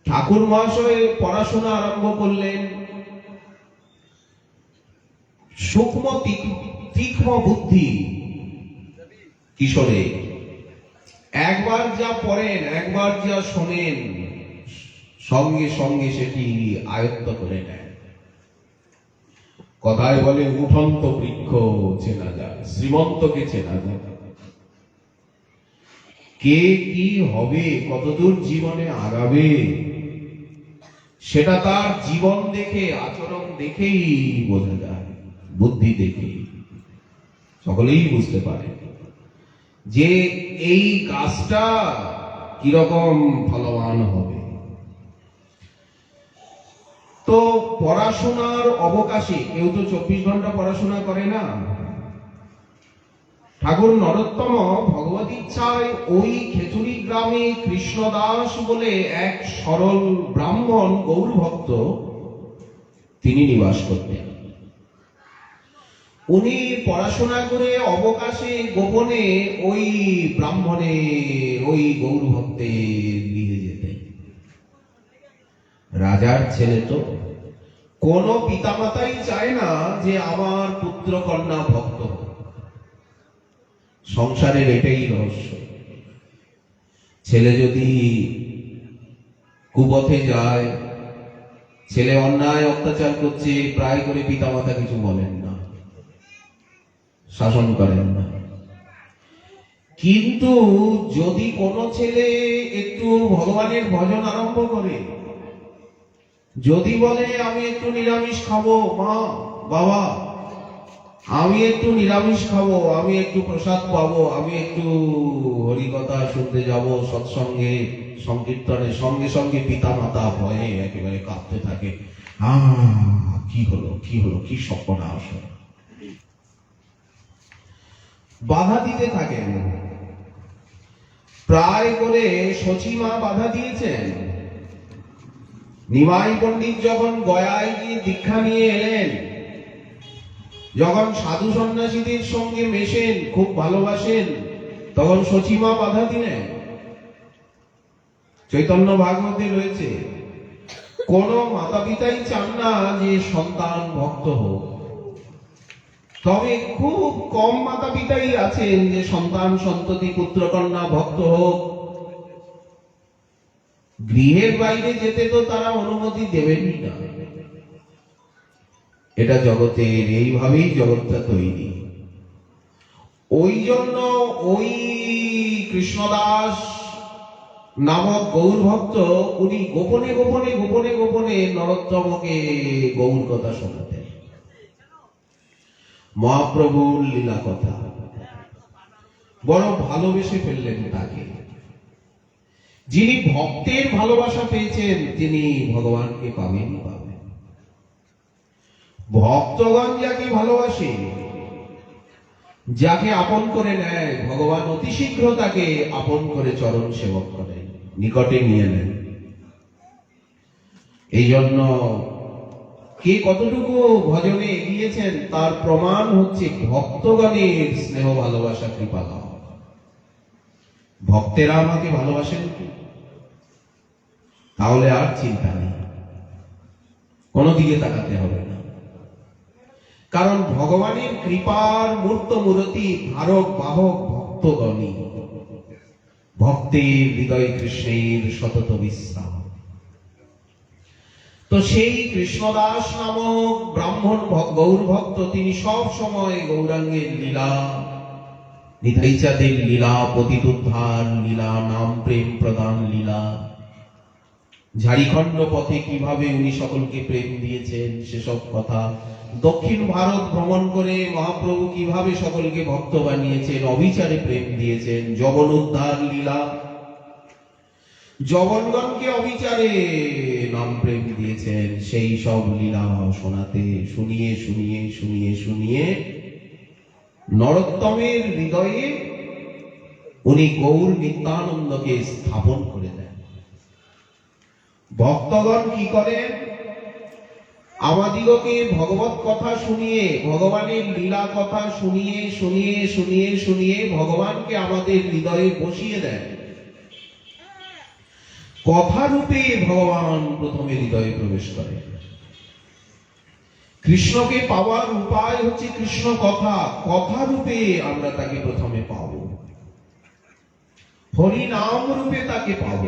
ঠাকুর মহাশয় পড়াশোনা আরম্ভ করলেন, সূক্ষ্ম তীক্ষ্ণ বুদ্ধি কিশোরে, একবার যা পড়েন, একবার যা শোনেন, সঙ্গে সঙ্গে সেটি আয়ত্ত করে নেন। কথায় বলে উঠন্ত বৃক্ষ চেনা যায়, শ্রীমন্তকে চেনা যায়। কে কি হবে, কতদূর জীবনে আগাবে, সেটা তার জীবন দেখে, আচরণ দেখেই বোঝা যায়, বুদ্ধি দেখে সকলেই বুঝতে পারে যে এই গাছটা কিরকম ফলবান হবে। তো পড়াশোনার অবকাশে, কেউ তো 24 ঘন্টা পড়াশোনা করে না। ঠাকুর নরোত্তম ভগবত ইচ্ছায় ওই খেচুরি গ্রামে কৃষ্ণদাস বলে এক সরল ব্রাহ্মণ গৌর ভক্ত তিনি নিবাস করতেন। উনি পড়াশোনা করে অবকাশে গোপনে ওই ব্রাহ্মণের, ওই গৌর ভক্তের গৃহে যেতেন। রাজার ছেলে তো, কোন পিতামাতাই চায় না যে আমার পুত্র কন্যা ভক্ত। সংসারের এটাই রহস্য। ছেলে যদি কুপথে যায়, ছেলে অন্যায় অত্যাচার করছে, প্রায় করে পিতামাতা কিছু বলেন না, শাসন করেন না। কিন্তু যদি কোনো ছেলে একটু ভগবানের ভজন আরম্ভ করে, যদি বলে আমি একটু নিরামিষ খাবো, মা বাবা আমি একটু নিরামিষ খাবো, আমি একটু প্রসাদ পাবো, আমি একটু হরিকথা শুনতে যাব সৎসঙ্গে, সংকীর্তনে, সঙ্গে সঙ্গে পিতা মাতা ভয়ে একেবারে কাঁপতে থাকে। কি হলো, কি হলো, কি সর্বনাশ। বাধা দিতে থাকেন। প্রায় করে সচিমা বাধা দিয়েছেন। নিমাই পণ্ডিত যখন গয়ায় গিয়ে দীক্ষা নিয়ে এলেন, যখন সাধু সন্ন্যাসীদের সঙ্গে মেশেন, খুব ভালোবাসেন, তখন সচিমা বাধা দিলেন। চৈতন্য ভাগবতে রয়েছে, কোন মাতা পিতাই চান না যে সন্তান ভক্ত হোক, তবে খুব কম মাতা পিতাই আছেন যে সন্তান সন্ততি পুত্র কন্যা ভক্ত হোক। গৃহের বাইরে যেতে তো তারা অনুমতি দেবেনই না। এটা জগতের, এইভাবেই জগৎটা তৈরি। ওই জন্য ওই কৃষ্ণদাস নামক গৌর ভক্ত উনি গোপনে গোপনে গোপনে গোপনে নরোত্তমকে গৌর কথা শোনাতেন, মহাপ্রভুর লীলা কথা। বড় ভালোবেসে ফেললেন তাকে। যিনি ভক্তের ভালোবাসা পেয়েছেন তিনি ভগবানকে পাবেনই পাবেন। ভক্তগণ যাকে ভালোবাসে, যাকে আপন করে নেয়, ভগবান অতি শীঘ্র তাকে আপন করে চরণ সেবক করেন, নিকটে নিয়ে নেন। এই জন্য কে কতটুকু ভজনে এগিয়েছেন তার প্রমাণ হচ্ছে ভক্তগণের স্নেহ ভালোবাসা কৃপা লাভ। ভক্তেরা আমাকে ভালোবাসেন কি, তাহলে আর চিন্তা নেই, কোনো দিকে তাকাতে হবে না। কারণ ভগবানের কৃপার মূর্ত মূরতি ধারক বাহক ভক্তগণই। ভক্তের হৃদয় কৃষ্ণের সতত বিশ্রাম। তো সেই কৃষ্ণদাস নামক ব্রাহ্মণ গৌর ভক্ত তিনি সব সময় গৌরাঙ্গের লীলা, নিতাই চাঁদের লীলা, পতিত উদ্ধার লীলা, নাম প্রেম প্রদান লীলা, ঝাড়িখণ্ড পথে কিভাবে উনি সকলকে প্রেম দিয়েছেন সেসব কথা, দক্ষিণ ভারত ভ্রমণ করে মহাপ্রভু কিভাবে সকলকে ভক্ত বানিয়েছেন, অবিচারে প্রেম দিয়েছেন, যবন উদ্ধার লীলা, যবনগণকে অবিচারে নাম প্রেম দিয়েছেন, সেই সব লীলা শোনাতে শুনিয়ে শুনিয়ে শুনিয়ে শুনিয়ে নরোত্তমের হৃদয়ে উনি গৌর নিত্যানন্দকে স্থাপন করে দেন। ভক্তগণ কি করেন, আমাদিগকে ভগবত কথা শুনিয়ে, ভগবানের লীলা কথা শুনিয়ে শুনিয়ে শুনিয়ে শুনিয়ে ভগবানকে আমাদের হৃদয়ে বসিয়ে দেন। কথা রূপে ভগবান প্রথমে হৃদয়ে প্রবেশ করে। কৃষ্ণকে পাওয়ার উপায় হচ্ছে কৃষ্ণ কথা, কথা রূপে আমরা তাকে প্রথমে পাব, হরি নাম রূপে তাকে পাব।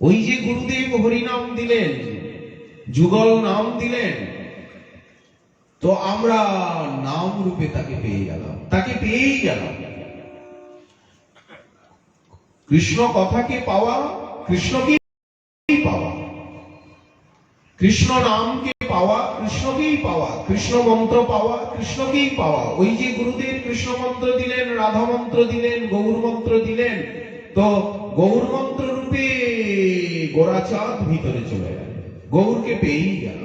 ওই যে গুরুদেব হরি নাম দিলেন, যুগল নাম দিলেন, তো আমরা নাম রূপে তাকে পেয়ে গেলাম, তাকে পেয়েই গেলাম। কৃষ্ণ কথাকে পাওয়া, কৃষ্ণকেই পাওয়া, কৃষ্ণ নামকে পাওয়া, কৃষ্ণকেই পাওয়া, কৃষ্ণ মন্ত্র পাওয়া, কৃষ্ণকেই পাওয়া। ওই যে গুরুদেব কৃষ্ণ মন্ত্র দিলেন, রাধা মন্ত্র দিলেন, গৌর মন্ত্র দিলেন, তো গৌর মন্ত্র রূপে গোরাচাঁদ ভিতরে চলে গেল, গৌরকে পেয়েই গেল।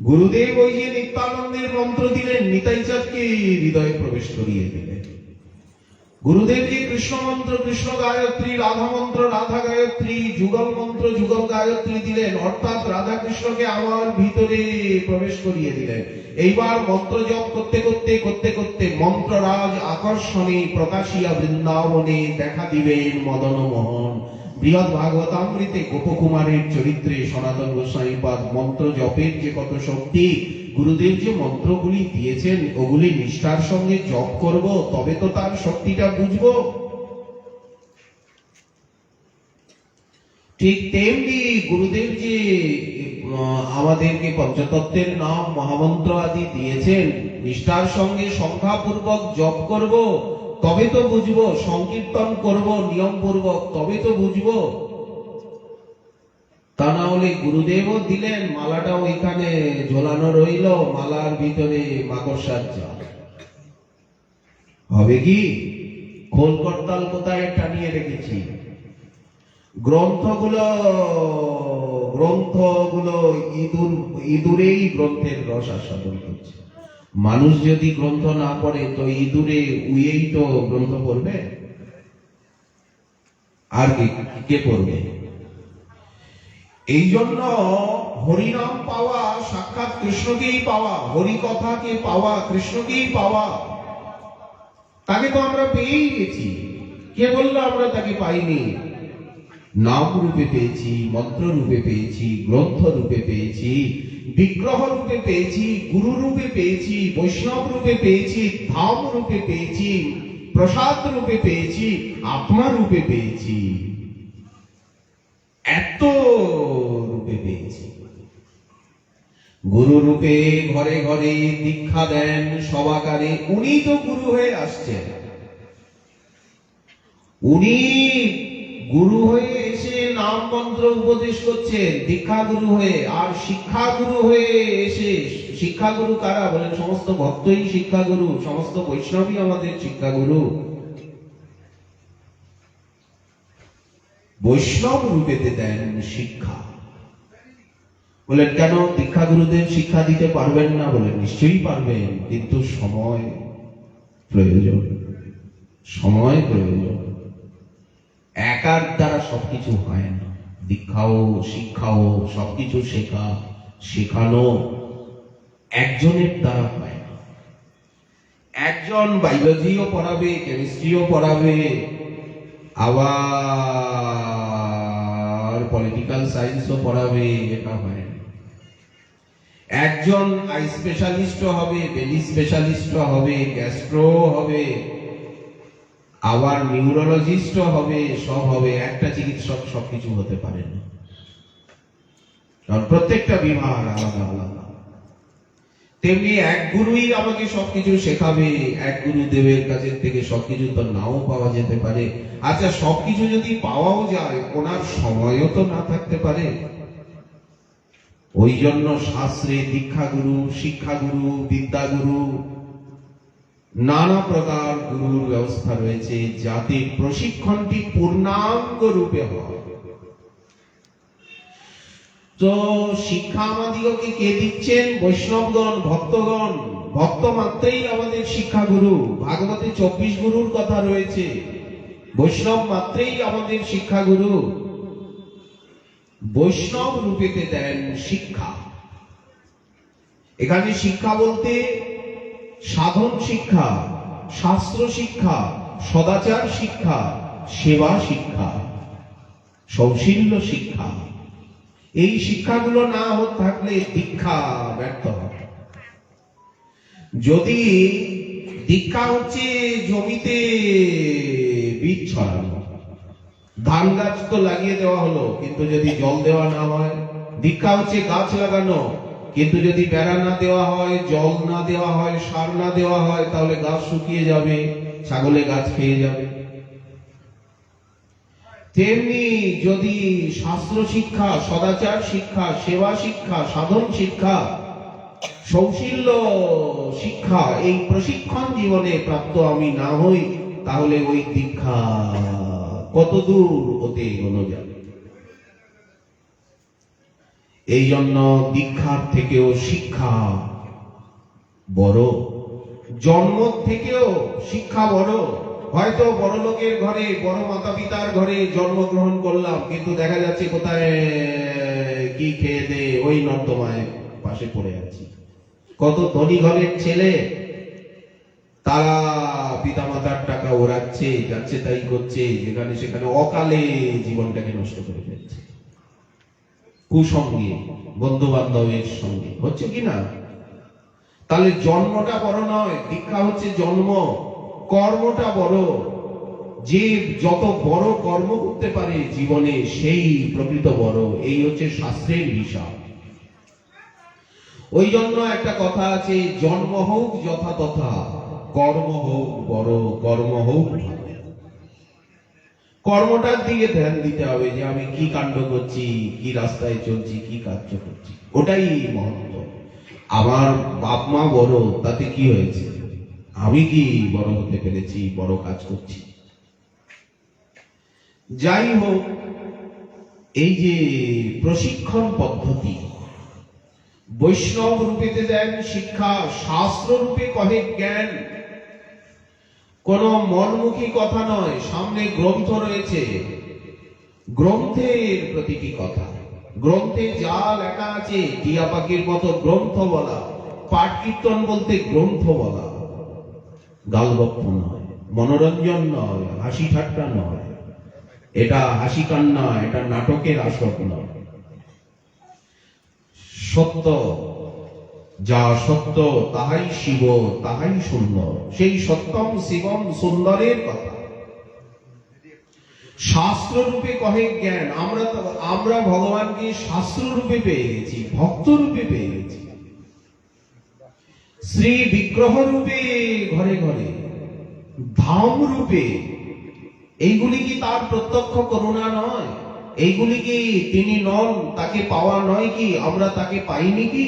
গুরুদেব ওই যে নিত্যানন্দের মন্ত্র দিলেন, নিতাই চাঁদকে হৃদয়ে প্রবেশ করিয়ে দিলেন। গুরুদেব যে কৃষ্ণ মন্ত্র কৃষ্ণ গায়ত্রী, রাধা মন্ত্র রাধা গায়ত্রী, যুগল মন্ত্র যুগল গায়ত্রী দিলেন, অর্থাৎ রাধা কৃষ্ণকে আমার ভিতরে প্রবেশ করিয়ে দিলেন। এইবার মন্ত্র জপ করতে করতে করতে করতে মন্ত্ররাজ আকর্ষণে প্রকাশিয়া বৃন্দাবনে দেখা দিবেন মদন মোহন। বৃহৎ ভাগবতামৃতে গোপকুমারের চরিত্রে সনাতন গোস্বামীপাদ মন্ত্র জপের যে কত শক্তি, গুরুদেব যে মন্ত্রগুলি দিয়েছেন ওগুলি নিষ্ঠার সঙ্গে জপ করব, তবে তো তার শক্তিটা বুঝবো। ঠিক তেমনি গুরুদেব যে আমাদেরকে পঞ্চতত্ত্বের নাম মহামন্ত্র আদি দিয়েছেন, নিষ্ঠার সঙ্গে সংখ্যাপূর্বক জপ করব, তবে তো বুঝবো, সংকীর্তন করব নিয়ম পূর্বক, তবে তো বুঝবো। তা না হলে গুরুদেবও দিলেন, মালাটা ওইখানে ঝোলানো রইল, মালার ভিতরে মাকড়সার জাল হবে কি? খোল করতাল কোথায় টানিয়ে রেখেছি, গ্রন্থগুলো ইঁদুরেই গ্রন্থের রস আস্বাদন করছে। মানুষ যদি গ্রন্থ না পড়ে তো ইঁদুরে উইয়েই তো গ্রন্থ পড়বে, আর কে পড়বে? এই জন্য হরিনাম পাওয়া সাক্ষাৎ কৃষ্ণকেই পাওয়া, হরি কথাকে পাওয়া কৃষ্ণকেই পাওয়া। তাকে তো আমরা পেয়েই গেছি। কে বললো আমরা তাকে পাইনি? নাম রূপে পেয়েছি, মন্ত্র রূপে পেয়েছি, গ্রন্থ রূপে পেয়েছি, বিগ্রহ রূপে পেয়েছি, গুরু রূপে পেয়েছি, বৈষ্ণব রূপে পেয়েছি, ধাম রূপে পেয়েছি, প্রসাদ রূপে পেয়েছি, আত্মা রূপে পেয়েছি, এত রূপে পেয়েছি। গুরু রূপে ঘরে ঘরে দীক্ষা দেন সবাকারে। উনি তো গুরু হয়ে আসছেন। উনি গুরু হয়ে এসে নাম মন্ত্র উপদেশ করছেন, দীক্ষা গুরু হয়ে। আর শিক্ষা গুরু হয়ে এসে, শিক্ষা গুরু কারা বলেন? সমস্ত ভক্তই শিক্ষা গুরু, সমস্ত বৈষ্ণবই আমাদের শিক্ষা গুরু। বৈষ্ণব রূপেতে দেন শিক্ষা। বলেন কেন দীক্ষা গুরুদেব শিক্ষা দিতে পারবেন না? বলেন নিশ্চয়ই পারবেন, কিন্তু সময় প্রয়োজন, সময় প্রয়োজন। একার দ্বারা সবকিছু হয় না। দীক্ষাও, শিক্ষাও, সবকিছু শেখা, শেখানো একজনের দ্বারা হয় না। একজন বায়োলজিও পড়াবে, কেমিস্ট্রিও পড়াবে, আবার পলিটিক্যাল সায়েন্সও পড়াবে, এটা হয় না। একজন আই স্পেশালিস্টও হবে, বেলি স্পেশালিস্টও হবে, গ্যাস্ট্রো হবে, আবার নিউরোলজিস্টও হবে, সব হবে। একটা চিকিৎসক সবকিছু হতে পারে না, কারণ প্রত্যেকটা বিভাগ আলাদা আলাদা। তেমনি এক গুরুই আমাকে সবকিছু শেখাবে, এক গুরুদেবের কাছে থেকে সবকিছু তো নাও পাওয়া যেতে পারে। আচ্ছা, সবকিছু যদি পাওয়াও যায়, ওনার সময়ও তো না থাকতে পারে। ওই জন্য শাস্ত্রে দীক্ষা গুরু, শিক্ষা গুরু, বিদ্যা গুরু, নানা প্রকার গুরুর ব্যবস্থা রয়েছে, যাতে প্রশিক্ষণটি পূর্ণাঙ্গ রূপে হয়। তো শিক্ষা আমাদিগকে কে দিচ্ছেন? বৈষ্ণবগণ, ভক্তগণ। ভক্ত মাত্রেই আমাদের শিক্ষা গুরু। ভাগবতে 24 গুরুর কথা রয়েছে। বৈষ্ণব মাত্রেই আমাদের শিক্ষা গুরু। বৈষ্ণব রূপেতে দেন শিক্ষা। এখানে শিক্ষা বলতে সাধন শিক্ষা, শাস্ত্র শিক্ষা, সদাচার শিক্ষা, সেবা শিক্ষা, সৌশীল্য শিক্ষা। এই শিক্ষাগুলো না থাকলে দীক্ষা ব্যর্থ হবে। যদি দীক্ষা হচ্ছে জমিতে বীজ ছড়ানো, ধান গাছ তো লাগিয়ে দেওয়া হলো, কিন্তু যদি জল দেওয়া না হয়। দীক্ষা হচ্ছে গাছ লাগানো, কিন্তু যদি বেড়া না দেওয়া হয়, জল না দেওয়া হয়, সার না দেওয়া হয়, তাহলে গাছ শুকিয়ে যাবে, ছাগলে গাছ খেয়ে যাবে। তেমনি যদি শাস্ত্র শিক্ষা, সদাচার শিক্ষা, সেবা শিক্ষা, সাধন শিক্ষা, সৌশীল্য শিক্ষা, এই প্রশিক্ষণ জীবনে প্রাপ্ত আমি না হই, তাহলে ওই দীক্ষা কত দূর হতে এগোনো যাবে। এই জন্য দীক্ষার থেকেও শিক্ষা বড়, জন্ম থেকেও শিক্ষা বড়। হয়তো বড় লোকের ঘরে, বড় মাতা পিতার ঘরে জন্মগ্রহণ করলাম, কিন্তু দেখা যাচ্ছে কোথায় কি খেয়ে দে ওই নর্দমায় পাশে পড়ে আছি। কত ধনী ঘরের ছেলে, তারা পিতামাতার টাকা ওড়াচ্ছে, যাচ্ছে তাই করছে, যেখানে সেখানে অকালে জীবনটাকে নষ্ট করে ফেলছে, কুসঙ্গে, বন্ধু বান্ধবের সঙ্গে। হচ্ছে কিনা? তাহলে জন্মটা বড় নয়, দীক্ষা হচ্ছে জন্ম। কর্মটা বড়। যে যত বড় কর্ম করতে পারে জীবনে, সেই প্রকৃত বড়। এই হচ্ছে শাস্ত্রের হিসাব। ওই জন্য একটা কথা আছে, জন্ম হোক যথা তথা, কর্ম হোক বড়, কর্ম হোক ভালো। কর্মটার দিকে ধ্যান দিতে হবে, যে আমি কি কাণ্ড করছি, কি রাস্তায় চলছি, কি কার্য করছি, ওটাই মহত্ব। আমার বাপ মা বড়, তাতে কি হয়েছে? আমি কি বড় হতে পেরেছি, বড় কাজ করছি। যাই হোক, এই যে প্রশিক্ষণ পদ্ধতি, বৈষ্ণব রূপেতে দেন শিক্ষা, শাস্ত্র রূপে কহে জ্ঞান। কোন মনমুখী কথা নয়, সামনে গ্রন্থ রয়েছে, গ্রন্থের প্রতিটি কথা। গ্রন্থে যা লেখা আছে, টিয়া পাখির মতো গ্রন্থ বলা। পাঠ কীর্তন বলতে গ্রন্থ বলা, গালগপ্প নয়। মনোরঞ্জন নয়, হাসি ঠাট্টা নয়, এটা হাসি কান্না, এটা নাটকের আসর নয়। সত্য, যা সত্য তাহাই শিব, তাহাই সুন্দর। সেই সত্যম শিবম সুন্দরের কথা শাস্ত্র রূপে কহে জ্ঞান। আমরা ভগবানকে শাস্ত্র রূপে পেয়ে গেছি, ভক্ত রূপে পেয়ে গেছি, শ্রী বিগ্রহ রূপে ঘরে ঘরে, ধাম রূপে। এইগুলি কি তার প্রত্যক্ষ করুণা নয়? এইগুলি কি তিনি নন, তাকে পাওয়া নয় কি? আমরা তাকে পাইনি কি?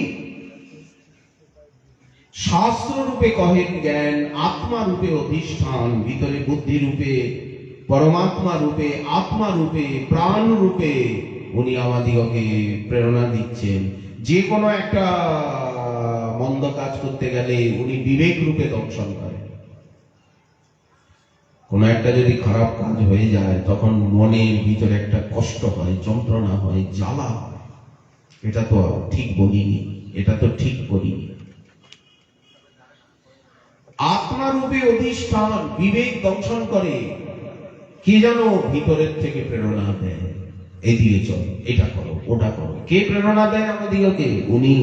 শাস্ত্র রূপে কহেন জ্ঞান, আত্মা রূপে অধিষ্ঠান, ভিতরে বুদ্ধি রূপে, পরমাত্মা রূপে, আত্মা রূপে, প্রাণ রূপে উনি আমাদিগকে প্রেরণা দিচ্ছেন। যে কোনো একটা মন্দ কাজ করতে গেলে উনি বিবেক রূপে দংশন করেন। কোন একটা যদি খারাপ কাজ হয়ে যায় তখন মনের ভিতরে একটা কষ্ট হয়, যন্ত্রণা হয়, জ্বালা হয়, এটা তো ঠিক বলিনি, এটা তো ঠিক করিনি। আত্মা রূপে অধিষ্ঠান, বিবেক দংশন করে। কে যেন ভিতরের থেকে প্রেরণা দেয়, এদিকে চলো, এটা করো, ওটা করো। কে প্রেরণা দেয় আমাদিগকে? উনি।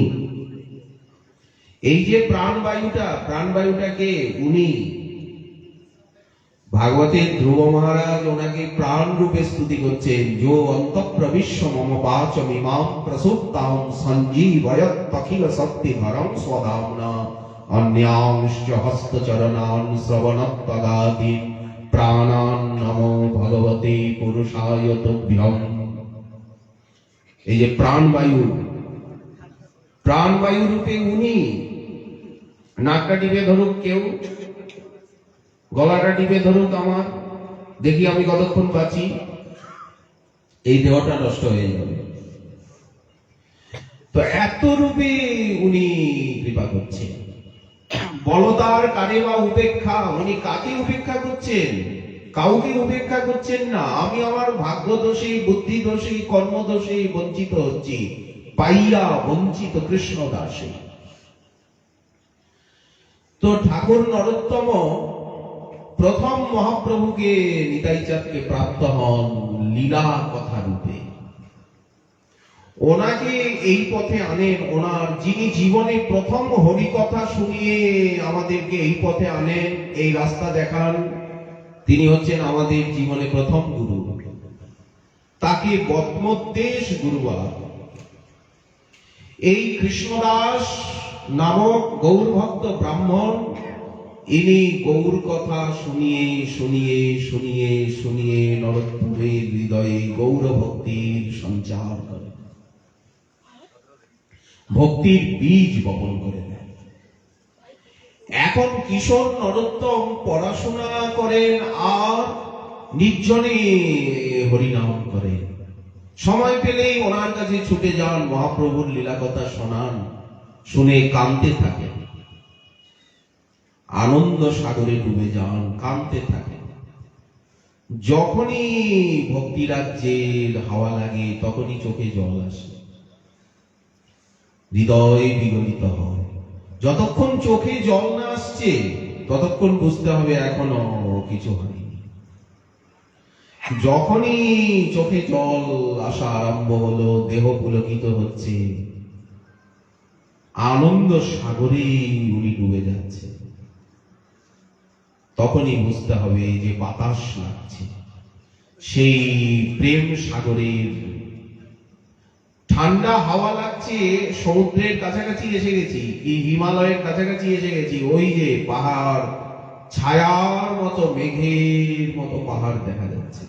এই যে প্রাণবায়ুটা কে? উনি। ভাগবতে ধ্রুব মহারাজ ওনাকে প্রাণ রূপে স্তুতি করছেন। যো অন্তঃপ্রবিশ্য মম বাচমিমাম প্রসুপ্তাম সঞ্জীবয়ৎ অখিল শক্তিধরং স্বধাম্না অন্যাংশ্চ হস্তচরণান শ্রবণত্বগাতি প্রাণান নমো ভগবতে পুরুষায় তুভ্যং। এই যে প্রাণবায়ু রূপে উনি। নাকটা টিপে ধরুক কেউ, গলাটা টিপে ধরুক আমার, দেখি আমি কতক্ষণ বাঁচি। এই দেহটা নষ্ট হয়ে যাবে। তো এত রূপে উনি কৃপা করছেন। বলতার কারে বা উপেক্ষা, উনি কাকে উপেক্ষা করছেন? কাউকে উপেক্ষা করছেন না। আমি আমার ভাগ্য দোষী, বুদ্ধি দোষী, কর্ম দোষী বঞ্চিত হচ্ছি, পাইয়া বঞ্চিত কৃষ্ণ দাসে। তো ঠাকুর নরোত্তম প্রথম মহাপ্রভুকে, নিতাই চাঁদকে প্রাপ্ত হন লীলা কথা রূপে। ওনাকে এই পথে আনেন, ওনার যিনি জীবনে প্রথম হরি কথা শুনিয়ে আমাদেরকে এই পথে আনেন, এই রাস্তা দেখান, তিনি হচ্ছেন আমাদের জীবনে প্রথম গুরু। তাকে বদ্মোদ্দেশ গুরু বলা। এই কৃষ্ণদাস নামক গৌর ভক্ত ব্রাহ্মণ, ইনি গৌর কথা শুনিয়ে শুনিয়ে শুনিয়ে শুনিয়ে নরোত্তমের হৃদয়ে গৌর ভক্তির সঞ্চার করে, ভক্তির বীজ বপন করে দেন। এখন কিশোর নরোত্তম পড়াশোনা করেন আর নির্জনে হরিনাম করেন। সময় পেলেই ওনার কাছে ছুটে যান, মহাপ্রভুর লীলা কথা শোনান, শুনে কাঁদতে থাকেন, আনন্দ সাগরে ডুবে যান, কাঁদতে থাকেন। যখনই ভক্তি রাজ্যের হাওয়া লাগে তখনই চোখে জল আসে, হৃদয় বিগলিত হয়। যতক্ষণ চোখে জল না আসছে ততক্ষণ বুঝতে হবে এখনো কিছু হয়নি। যখনই চোখে জল আসা আরম্ভ হলো, দেহ পুলকিত হচ্ছে, আনন্দ সাগরে উনি ডুবে যাচ্ছে, তখনই বুঝতে হবে যে বাতাস লাগছে, সেই প্রেম সাগরের ঠান্ডা হাওয়া লাগছে। সমুদ্রের কাছাকাছি এসে গেছি, কি হিমালয়ের কাছাকাছি এসে গেছি। ওই যে পাহাড়, ছায়ার মতো, মেঘের মতো পাহাড় দেখা যাচ্ছে।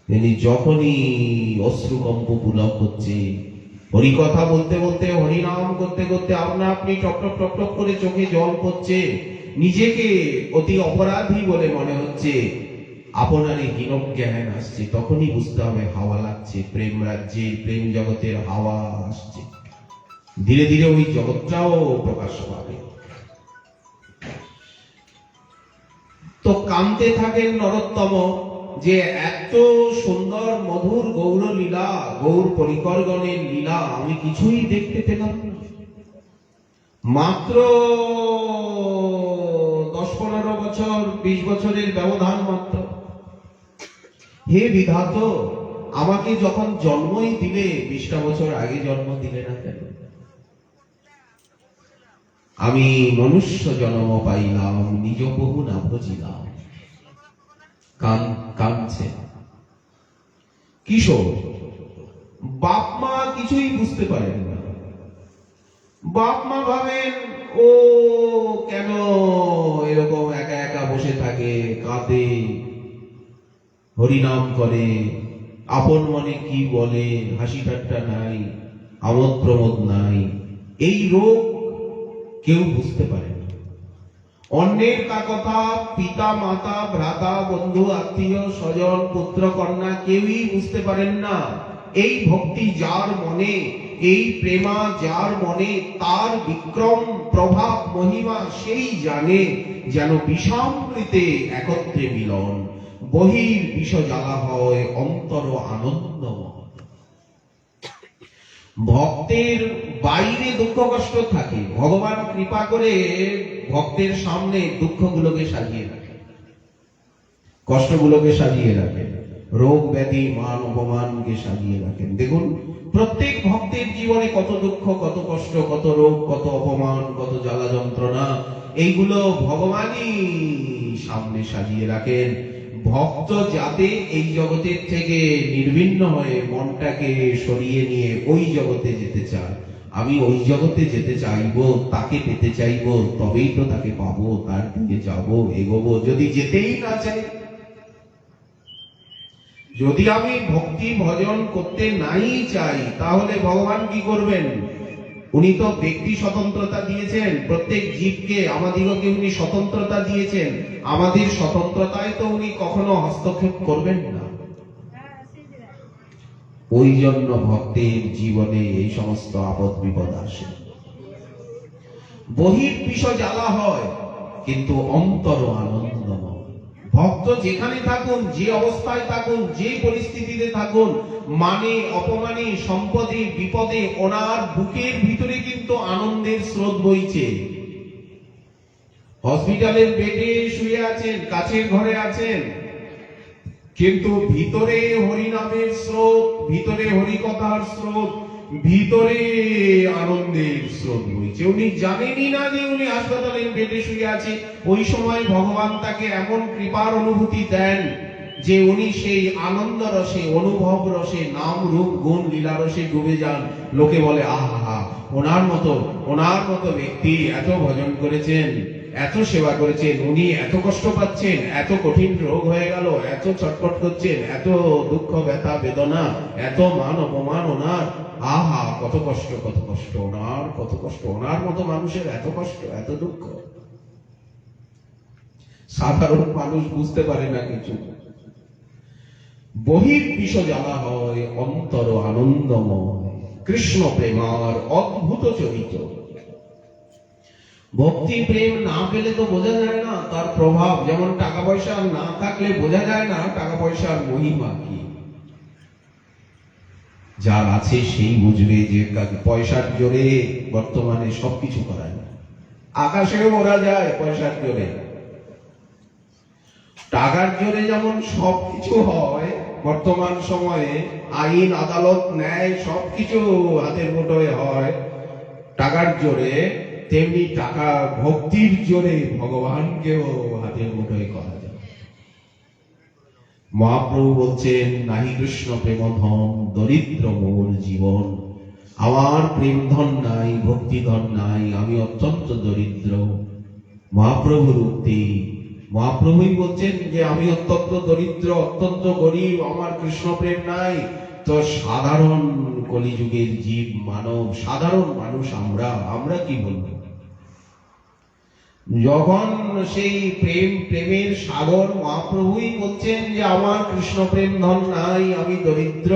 তিনি যখনই অশ্রুকম্প পুলক হচ্ছে, হরিকথা বলতে বলতে, হরিনাম করতে করতে আপনা আপনি টপটপ টপটপ করে চোখে জল পড়ছে, নিজেকে অতি অপরাধী বলে মনে হচ্ছে, আপনারই হীনজ্ঞান আসছে, তখনই বুঝতে হবে হাওয়া লাগছে, প্রেম রাজ্যের, প্রেম জগতের হাওয়া আসছে। ধীরে ধীরে ওই জগৎটাও প্রকাশ পাবে। তো কাঁদতে থাকেন নরোত্তম যে এত সুন্দর মধুর গৌর লীলা, গৌর পরিকরগণের লীলা আমি কিছুই দেখতে পেলাম না। মাত্র 10 10-15 বছর 20 বছরের ব্যবধান মাত্র। হে বিধাত, আমাকে যখন জন্মই দিলে 20টা বছর আগে জন্ম দিলে না কেন? আমি মনুষ্য জন্ম পাইলাম, নিজ বহু না বুঝিলাম। কাঁদছে কিশোর। বাপ মা কিছুই বুঝতে পারেন না। বাপ মা ভাবেন ও কেন এরকম একা একা বসে থাকে, কাঁদে, হরিনাম করে, আপন মনে কি বলে, হাসি ঠাট্টা নাই, আমোদ প্রমোদ নাই। এই রোগ কেউ বুঝতে পারে না। অন্যের কথা পিতা মাতা ভ্রাতা বন্ধু আত্মীয় স্বজন পুত্র কন্যা কেউই বুঝতে পারেন না। এই ভক্তি যার মনে, এই প্রেমা যার মনে, তার বিক্রম প্রভাব মহিমা সেই জানে। যেন বিষামৃতে একত্রে মিলন, বহির বিষ জ্বালা হয়, অন্তর আনন্দময়। ভক্তের বাইরে দুঃখ কষ্ট থাকে, ভগবান কৃপা করে ভক্তের সামনে দুঃখগুলোকে সাজিয়ে রাখে, কষ্টগুলোকে সাজিয়ে রাখেন, রোগ ব্যাধি মান অপমানকে সাজিয়ে রাখেন। দেখুন প্রত্যেক ভক্তের জীবনে কত দুঃখ, কত কষ্ট, কত রোগ, কত অপমান, কত জ্বালা যন্ত্রণা, এইগুলো ভগবানই সামনে সাজিয়ে রাখেন। ভক্ত যাতে এই জগতের থেকে নির্বিন্ন হয়ে মনটাকে সরিয়ে নিয়ে ওই জগতে যেতে চায়। আমি ওই জগতে যেতে চাইবো, তাকে পেতে চাইবো, তবেই তো তাকে পাবো, তার দিকে যাবো, এগোবো। যদি যেতেই না চাই, যদি আমি ভক্তি ভজন করতে নাই চাই, তাহলে ভগবান কি করবেন? উনি তো ব্যক্তি স্বতন্ত্রতা দিয়েছেন, প্রত্যেক জীবকে আমাদিগকে উনি স্বতন্ত্রতা দিয়েছেন। আমাদের স্বতন্ত্রতায় তো উনি কখনো হস্তক্ষেপ করবেন না। ওই জন্য ভক্তের জীবনে এই সমস্ত আপদ বিপদ আসে। বহির বিষ জ্বালা হয়, কিন্তু অন্তর আনন্দময়। ভক্ত যেখানে থাকুন, যে অবস্থায় থাকুন, যে পরিস্থিতিতে থাকুন, মানে অপমানে সম্পদে বিপদে, ওনার বুকের ভিতরে কিন্তু আনন্দের স্রোত বইছে। হসপিটালের বেডে শুয়ে আছেন, কাছের ঘরে আছেন, কিন্তু ভিতরে হরিনামের স্রোত, ভিতরে হরিকথার স্রোত, ভিতরে আনন্দের স্রোত বইছে। উনি জানেনই না যে উনি হাসপাতালের বেডে শুয়ে আছে। ওই সময় ভগবান তাকে এমন কৃপার অনুভূতি দেন যে উনি সেই আনন্দ রসে, অনুভব রসে, নাম রূপ গুণ লীলা রসে ডুবে যান। লোকে বলে আহা, ওনার মতো ব্যক্তি এত ভজন করেছেন, এত সেবা করেছেন, উনি এত কষ্ট পাচ্ছেন, এত কঠিন রোগ হয়ে গেল, এত ছটফট করছেন, এত দুঃখ ব্যথা বেদনা, এত মান অপমান ওনার, আহা কত কষ্ট, কত কষ্ট ওনার, কত কষ্ট, ওনার মতো মানুষের এত কষ্ট, এত দুঃখ। সাধারণ মানুষ বুঝতে পারে না কিছু। বহির বিষ জ্বালা হয়, অন্তর আনন্দময়। কৃষ্ণ প্রেমার অদ্ভুত চরিত্র। ভক্তি প্রেম না পেলে তো বোঝা যায় না তার প্রভাব। যেমন টাকা পয়সা না থাকলে বোঝা যায় না টাকা পয়সার মহিমা কি। যার আছে সেই বুঝবে যে পয়সার জোরে বর্তমানে সবকিছু করা যায়, আকাশেও ওরা যায় পয়সার জোরে। টাকার জোরে যেমন সবকিছু হয় বর্তমান সময়ে, আইন আদালত ন্যায় সবকিছু হাতের মুঠোয় হয় টাকার জোরে, তেমনি টাকা ভক্তির জোরে ভগবানকেও হাতের মুঠোয় করা যায়। মহাপ্রভু বলছেন, নাহি কৃষ্ণ প্রেম ধন, দরিদ্র মোর জীবন। আমার প্রেম ধন নাই, ভক্তি ধন নাই, আমি অত্যন্ত দরিদ্র। মহাপ্রভুর উক্তি, মহাপ্রভুই বলছেন যে আমি অত্যন্ত দরিদ্র, অত্যন্ত গরিব, আমার কৃষ্ণ প্রেম নাই। তো সাধারণ কলিযুগের জীব মানব, সাধারণ মানুষ আমরা কি বলবো? যখন সেই প্রেমের সাগর মহাপ্রভুই বলছেন যে আমার কৃষ্ণ প্রেম ধন নাই, আমি দরিদ্র,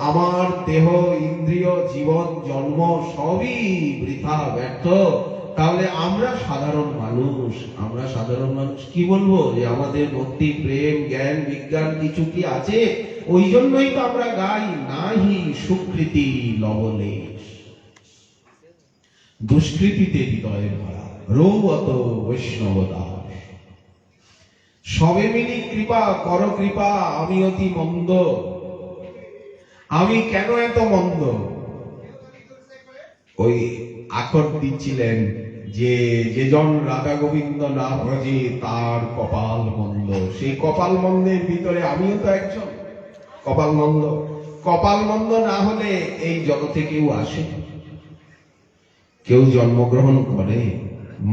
আমার দেহ ইন্দ্রিয় জীবন জন্ম সবই বৃথা ব্যর্থ, তাহলে আমরা সাধারণ মানুষ কি বলবো? যে আমাদের ভক্তি প্রেম জ্ঞান বিজ্ঞান কিছু কি আছে? ওই জন্যই তো আমরা গাই, নাহি সুকৃতি লবলেশ, দুষ্কৃতিতে হৃদয় ভরা, রৌবত বৈষ্ণব দাস। সবে মিলি কৃপা কর কৃপা, আমি অতি মন্দ, আমি কেন এত মন্দ। ওই আখর দিচ্ছিলেন যে যেজন রাধা গোবিন্দ না ভজে তার কপাল মন্দ। সেই কপাল মন্দের ভিতরে আমিও তো একজন কপাল মন্দ। কপাল মন্দ না হলে এই জগতে কেউ আসে, কেউ জন্মগ্রহণ করে,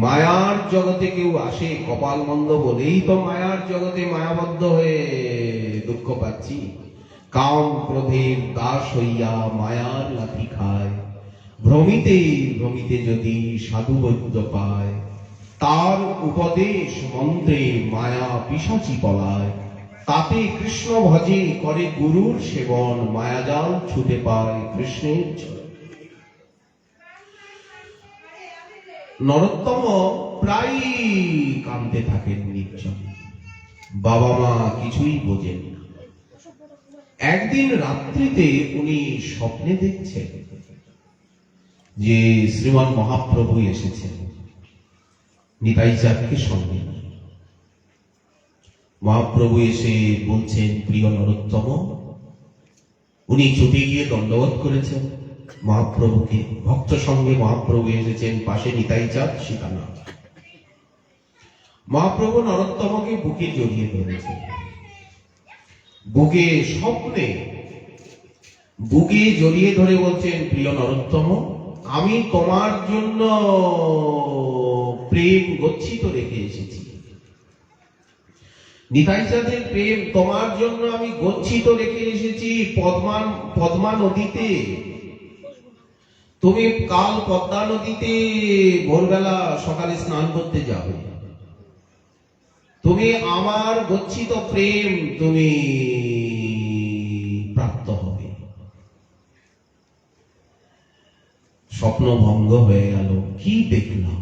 মায়ার জগতে কেউ আসে। কপাল মন্দ বলেই তো মায়ার জগতে মায়াবদ্ধ হয়ে দুঃখ পাচ্ছি। কাম ক্রোধের দাস হইয়া মায়ার লাথি খায়, ভ্রমিতে ভ্রমিতে যদি সাধু বৈদ্য পায়, তার উপদেশ মন্ত্রে মায়া পিশাচি পলায়। তাতে কৃষ্ণ ভজে করে গুরুর সেবন, মায়াজাল ছুটে পায় কৃষ্ণের চরণ। নরোত্তম প্রায় কাঁদতে থাকেন নির্জনে, বাবা মা কিছুই বোঝেন না। একদিন রাত্রিতে উনি স্বপ্নে দেখছেন যে শ্রীমান মহাপ্রভু এসেছেন নিতাই চাঁদকে সঙ্গে। মহাপ্রভু এসে বলছেন, প্রিয় নরোত্তম। উনি ছুটে গিয়ে দণ্ডবোধ করেছেন মহাপ্রভুকে। ভক্ত সঙ্গে মহাপ্রভু এসেছেন, পাশে নিতাই চাঁদ, সীতানাথ। মহাপ্রভু নরোত্তমকে বুকে জড়িয়ে ধরেছেন। বুকে স্বপ্নে বুকে জড়িয়ে ধরে বলছেন, প্রিয় নরোত্তম, আমি তোমার জন্য প্রেম গচ্ছিত রেখে এসেছি। নিতাই চাঁদের প্রেম তোমার জন্য আমি গচ্ছিত রেখে এসেছি পদ্মা নদীতে। তুমি কাল পদ্মা নদীতে ভোরবেলা সকালে স্নান করতে যাবে। তুমি আমার গচ্ছিত প্রেম তুমি প্রাপ্ত হবে। স্বপ্ন ভঙ্গ হয়ে গেল। কি দেখলাম?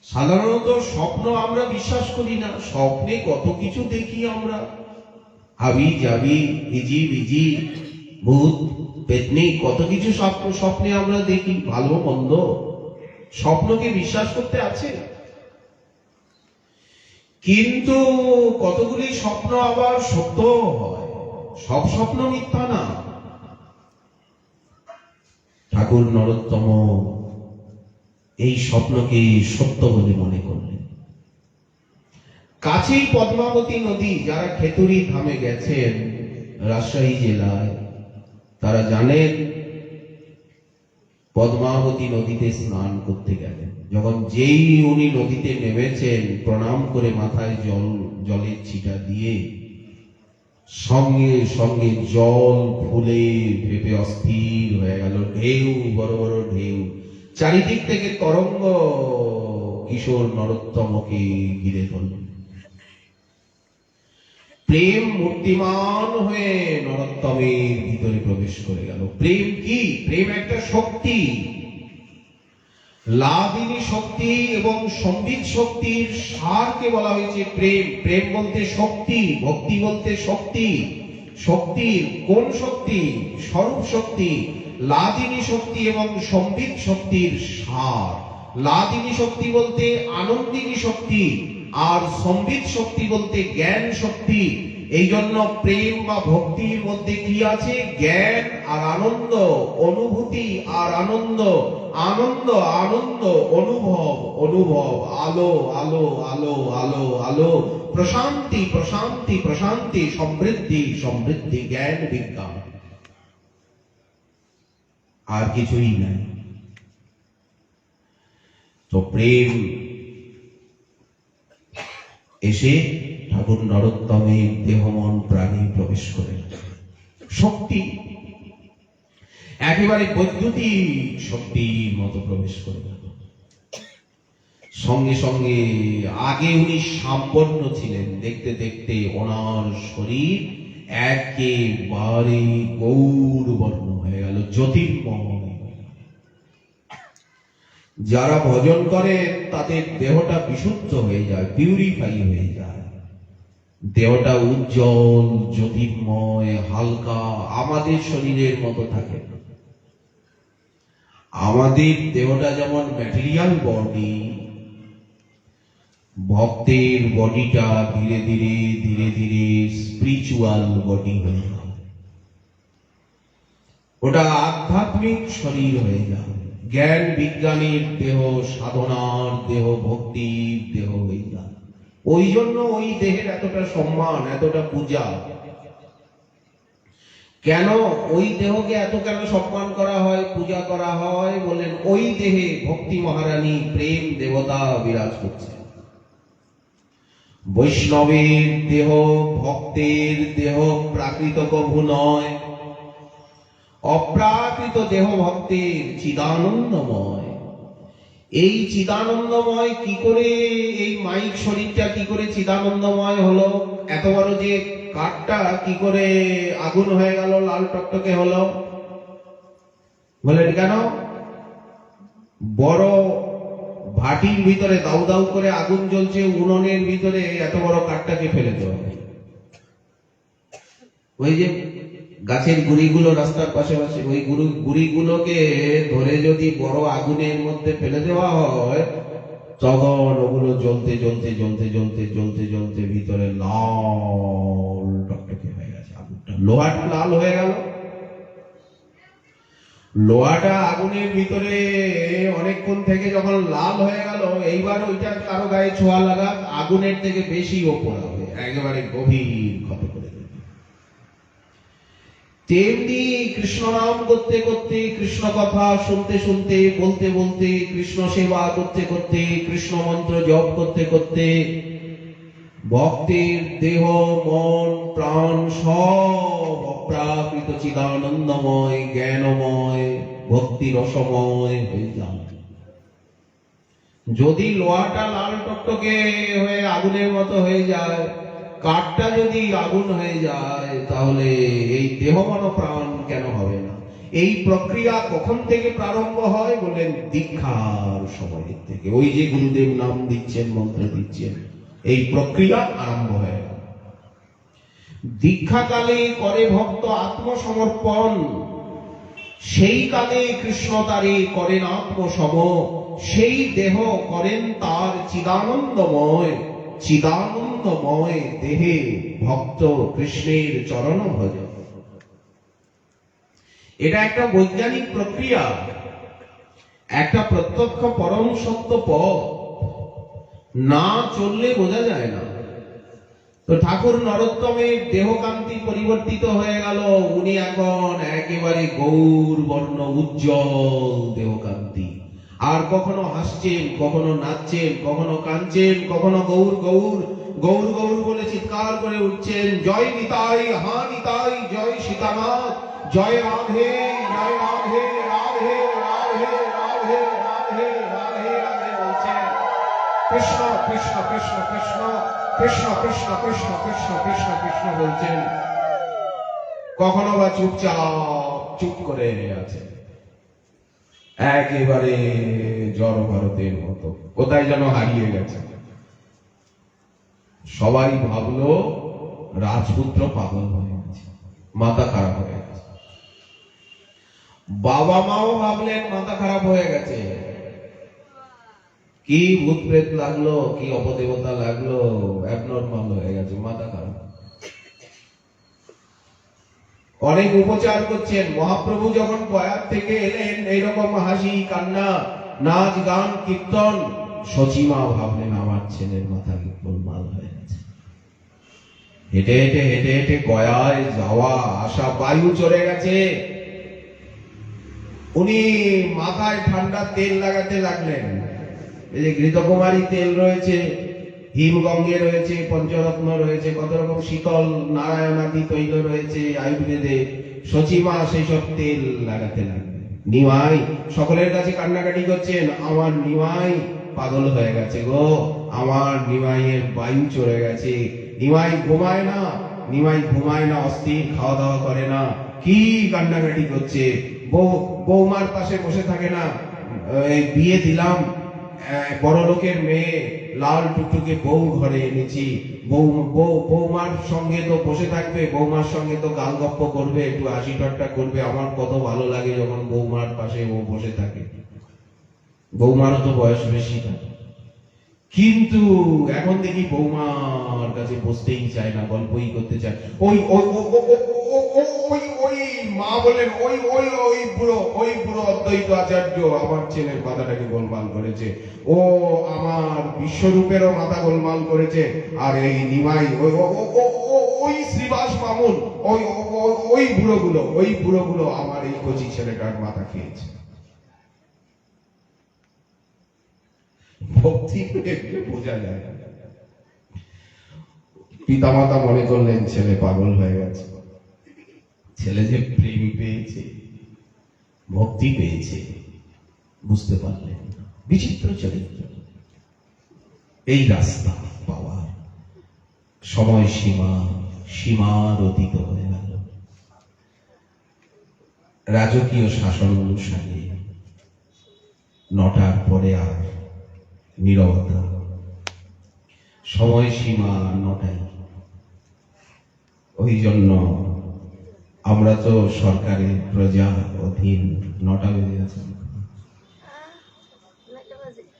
সাধারণত স্বপ্ন আমরা বিশ্বাস করি না। স্বপ্নে কত কিছু দেখি আমরা, হাবি যাবি, ভিজি ভিজি, ভূত পেতনি, কত কিছু স্বপ্নে আমরা দেখি, ভালো মন্দ। স্বপ্নকে বিশ্বাস করতে আছে। কিন্তু কতগুলি স্বপ্ন আবার সত্য হয়, সব স্বপ্ন মিথ্যা না। ঠাকুর নরোত্তম এই স্বপ্নকে সত্য বলে মনে করলেন। কাছেই পদ্মাবতী নদী। যারা খেতুরি ধামে গেছেন রাজশাহী জেলায়, তারা জানেন পদ্মাবতী নদীতে স্নান করতে গেলেন। যখন যেই উনি নদীতে নেমেছেন, প্রণাম করে মাথায় জলের ছিটা দিয়ে সঙ্গে সঙ্গে জল ফুলে ভেপে অস্থির হয়ে গেল। ঢেউ, বড় বড় ঢেউ, চারিদিক থেকে তরঙ্গ কিশোর নরোত্তমকে ঘিরে ধরল। প্রেম মূর্তিমান হয়ে নরোত্তমের ভিতরে প্রবেশ করে গেল। প্রেম কি? প্রেম একটা শক্তি, লাদিনী শক্তি এবং সম্বিত শক্তির সারকে বলা হয়েছে প্রেম। প্রেম বলতে শক্তি, ভক্তি বলতে শক্তি। শক্তির কোন শক্তি? স্বরূপ শক্তি। লাদিনী শক্তি এবং সম্বিত শক্তির সার। লাদিনী শক্তি বলতে আনন্দিনী শক্তি, আর সম্বিত শক্তি বলতে জ্ঞান শক্তি। এই জন্য প্রেম বা ভক্তির মধ্যে কি আছে? জ্ঞান আর আনন্দ, অনুভূতি আর আনন্দ, আনন্দ আনন্দ, অনুভব অনুভব, আলো আলো আলো আলো আলো, প্রশান্তি প্রশান্তি প্রশান্তি, সমৃদ্ধি সমৃদ্ধি, জ্ঞান বিজ্ঞান, আর কিছুই নাই। তো প্রেম এসে ঠাকুর নরোত্তমের দেহ মন প্রাণে প্রবেশ করে। শক্তি একেবারে বৈদ্যুতিক শক্তির মতো প্রবেশ করে গেল। সঙ্গে সঙ্গে আগে উনি সম্পন্ন ছিলেন, দেখতে দেখতে ওনার শরীর একেবারে গৌর বর্ণ হয়ে গেল, জ্যোতির্ময়। যারা ভজন করে তাদের দেহটা বিশুদ্ধ হয়ে যায়, পিউরিফাই হয়ে যায়, দেহটা উজ্জ্বল জ্যোতির্ময় হালকা, আমাদের শরীরের মতো থাকে। আমাদের দেহটা যেমন ম্যাটেরিয়াল বডি, ভক্তের বডিটা ধীরে ধীরে ধীরে ধীরে স্পিরিচুয়াল বডি হয়ে যায়, ওটা আধ্যাত্মিক শরীর হয়ে যায়, জ্ঞান বিজ্ঞানের দেহ, সাধনার দেহ, ভক্তির দেহ হয়ে যায়। ওই জন্য ওই দেহের এতটা সম্মান, এতটা পূজা। কেন ওই দেহকে এত কেন সম্মান করা হয়, পূজা করা হয়? বলেন ওই দেহে ভক্তি মহারানী, প্রেম দেবতা বিরাজ করছে। বৈষ্ণবের দেহ, ভক্তের দেহ প্রাকৃত কভু নয়, অপ্রাকৃত দেহ ভক্তের চিদানন্দময়। এই চিদানন্দময় কি করে, এই মাইক শরীরটা কি করে চিদানন্দময় হলো? এত বড় যে কাঠটা কি করে আগুন হয়ে গেল, লাল টকটকে হলো? বলেন কেন? বড় ভাটির ভিতরে দাউ দাউ করে আগুন জ্বলছে, উনুনের ভিতরে এত বড় কাঠটাকে ফেলে দেওয়া হয়। ওই যে গাছের গুড়িগুলো রাস্তার পাশে ওই গুড়িগুলোকে ধরে যদি বড় আগুনের মধ্যে ফেলে দেওয়া হয়, তখন ওগুলো জ্বলতে জ্বলতে জ্বলতে জ্বলতে জ্বলতে জ্বলতে ভিতরে লাল টকটকে হয়ে গেছে আগুনটা, লোহাটা লাল হয়ে গেল। লোহাটা আগুনের ভিতরে অনেকক্ষণ থেকে যখন লাল হয়ে গেল, এইবার ওইটা কারো গায়ে ছোঁয়া লাগা আগুনের থেকে বেশি ওপর হবে, একেবারে গভীর ক্ষত করে দেবে। তেমনি কৃষ্ণ নাম করতে করতে, কৃষ্ণ কথা শুনতে শুনতে, বলতে বলতে, কৃষ্ণ সেবা করতে করতে, কৃষ্ণ মন্ত্র জপ করতে করতে ভক্তের দেহ, মন, প্রাণ সব অপ্রাকৃত চিদানন্দময়, জ্ঞানময়, ভক্তি রসময় হয়ে যায়। যদি লোহাটা লাল টকটকে হয়ে আগুনের মতো হয়ে যায়, কাঠটা যদি আগুন হয়ে যায়, তাহলে এই দেহ মন প্রাণ কেন হবে না? এই প্রক্রিয়া কখন থেকে প্রারম্ভ হয়? বলেন দীক্ষার সময়ের থেকে। ওই যে গুরুদেব নাম দিচ্ছেন, মন্ত্র দিচ্ছেন, এই প্রক্রিয়া আরম্ভ হয়ে গেল। দীক্ষাকালে করে ভক্ত আত্মসমর্পণ, সেই কালে কৃষ্ণ তারে করেন আত্মসম, সেই দেহ করেন তার চিদানন্দময়, চিদানন্দময় দেহে ভক্ত কৃষ্ণের চরণ ভজ। এটা একটা বৈজ্ঞানিক প্রক্রিয়া, একটা প্রত্যক্ষ পরম সত্য পথ, না চললে বোঝা যায় না। তো ঠাকুর নরোত্তমের দেহকান্তি পরিবর্তিত হয়ে গেল, উনি এখন একেবারে গৌর বর্ণ, উজ্জ্বল দেহকান্তি। আর কখনো হাসছেন, কখনো নাচছেন, কখনো কাঁদছেন, কখনো গৌর গৌর গৌর গৌর বলে চিৎকার করে উঠছেন, জয় নিতাই, হা নিতাই, জয় সীতানাথ, জয় রাধে, জয় রাধে, রাধে রাধে রাধে রাধে রাধে রাধে বলছেন। কৃষ্ণ কৃষ্ণ কৃষ্ণ কৃষ্ণ কৃষ্ণ কৃষ্ণ কৃষ্ণ কৃষ্ণ কৃষ্ণ কৃষ্ণ বলছেন। কখনো বা চুপ করে আছে, একেবারে জড় ভারতের মতো, কোথায় যেন হারিয়ে গেছে। সবাই ভাবলো রাজপুত্র পাগল হয়ে গেছে, মাথা খারাপ হয়ে গেছে। বাবা মাও ভাবলেন মাথা খারাপ হয়ে গেছে, কি ভূত প্রেত লাগলো, কি অপদেবতা লাগলো, অ্যাবনর্মাল হয়ে গেছে, মাথা খারাপ। অনেক উপচার করছেন। মহাপ্রভু যখন গয়ার থেকে এলেন, এইরকম হাসি কান্না, নাচ গান কীর্তন, সচিমা ভাবলেন আমার ছেলের মাথা গোলমাল হয়ে গেছে। হেঁটে হেঁটে হেঁটে হেঁটে গয়ায় যাওয়া আসা, বায়ু চলে গেছে। উনি মাথায় ঠান্ডা তেল লাগাতে লাগলেন। এই যে ঘৃতকুমারী তেল রয়েছে, হিমগঙ্গে রয়েছে, পঞ্চরত্ন রয়েছে, কত রকম শীতল নারায়ণাদি তৈল রয়েছে আয়ুর্বেদে। সচিমা সেই সব তেল লাগাতে লাগলেন। নিমাই সকলের কাছে কান্নাকাটি করছেন, আমার নিমাই পাগল হয়ে গেছে গো, আমার নিমাইয়ের বায়ু চলে গেছে। নিমাই ঘুমায় না, নিমাই ঘুমায় না, অস্থির, খাওয়া দাওয়া করে না, কি কান্নাকাটি করছে। বৌমার পাশে বসে থাকে না, বিয়ে দিলাম, বড় লোকের মেয়ে, লাল টুকটুকে বউ ঘরে এনেছি, বৌমার সঙ্গে তো বসে থাকবে, বৌমার সঙ্গে তো গাল গপ্প করবে, একটু হাসি ঠাট্টা করবে। আমার কত ভালো লাগে যখন বৌমার পাশে ও বসে থাকে। বৌমারও তো বয়স বেশি না, কিন্তু এখন দেখি বৌমার কাছে বসতেই চায় না, গল্পই করতে চায়। ওই ওই ও- ও- ও- ও- ও- ওই ওই মা বলেন, ওই ওই ওই বুড়ো অদ্বৈত আচার্য আমার ছেলের মাথাটাকে গোলমাল করেছে, ও আমার বিশ্বরূপেরও মাথা গোলমাল করেছে। আর এই নিমাই ওই শ্রীবাস মামুন, ওই বুড়োগুলো আমার এই কচি ছেলেটার মাথা খেয়েছে। ভক্তি এগুলো বোঝা যায় না। পিতামাতা মনে করলেন ছেলে পাগল হয়ে গেছে, ছেলে যে প্রেম পেয়েছে, ভক্তি পেয়েছে, বুঝতে পারলেন না। বিচিত্র চরিত্র। এই রাস্তা পাওয়ার সময় সীমার অতীত হয়ে গেল। রাজকীয় শাসন অনুসারে 9টার পরে আর নীরবতা, সময় সীমা 9টাই। ওই জন্য আমরা তো সরকারের প্রজা অধীন, 9টা বেজে গেছে।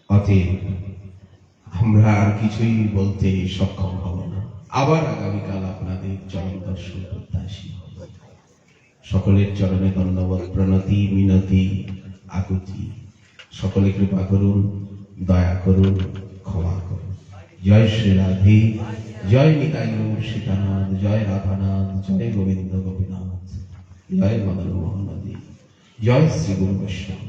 অতএব আমরা আর কিছুই বলতে সক্ষম হব না। আবার আগামীকাল আপনাদের চরণ দর্শন প্রত্যাশী হব। সকলের চরণে ধন্যবাদ, প্রণতি, মিনতি, আকুতি। সকলে কৃপা করুন, দয়া করুন, ক্ষমা করুন। জয় শ্রী রাধে, জয় নিতাই গৌর সীতানাথ, জয় রাধানাথ, জয় গোবিন্দ গোপীনাথ, জয় মদন মোহনদী, জয় শ্রী গুরু বৈষ্ণব।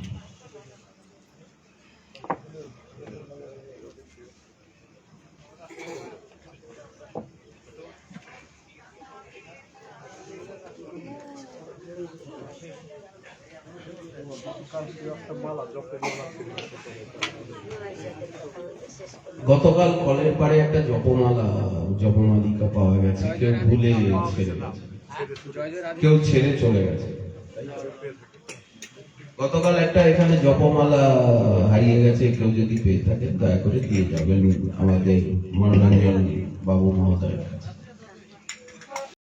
গতকাল কলের পাড়ে একটা জপমালিকা পাওয়া গেছে, কেউ ভুলে ছেড়ে গেছে, কেউ ছেড়ে চলে গেছে। গতকাল একটা এখানে জপমালা হারিয়ে গেছে, কেউ যদি পেয়ে থাকেন দয়া করে দিয়ে যাবেন আমাদের মনোরঞ্জন বাবু মহোদয়ের কাছে।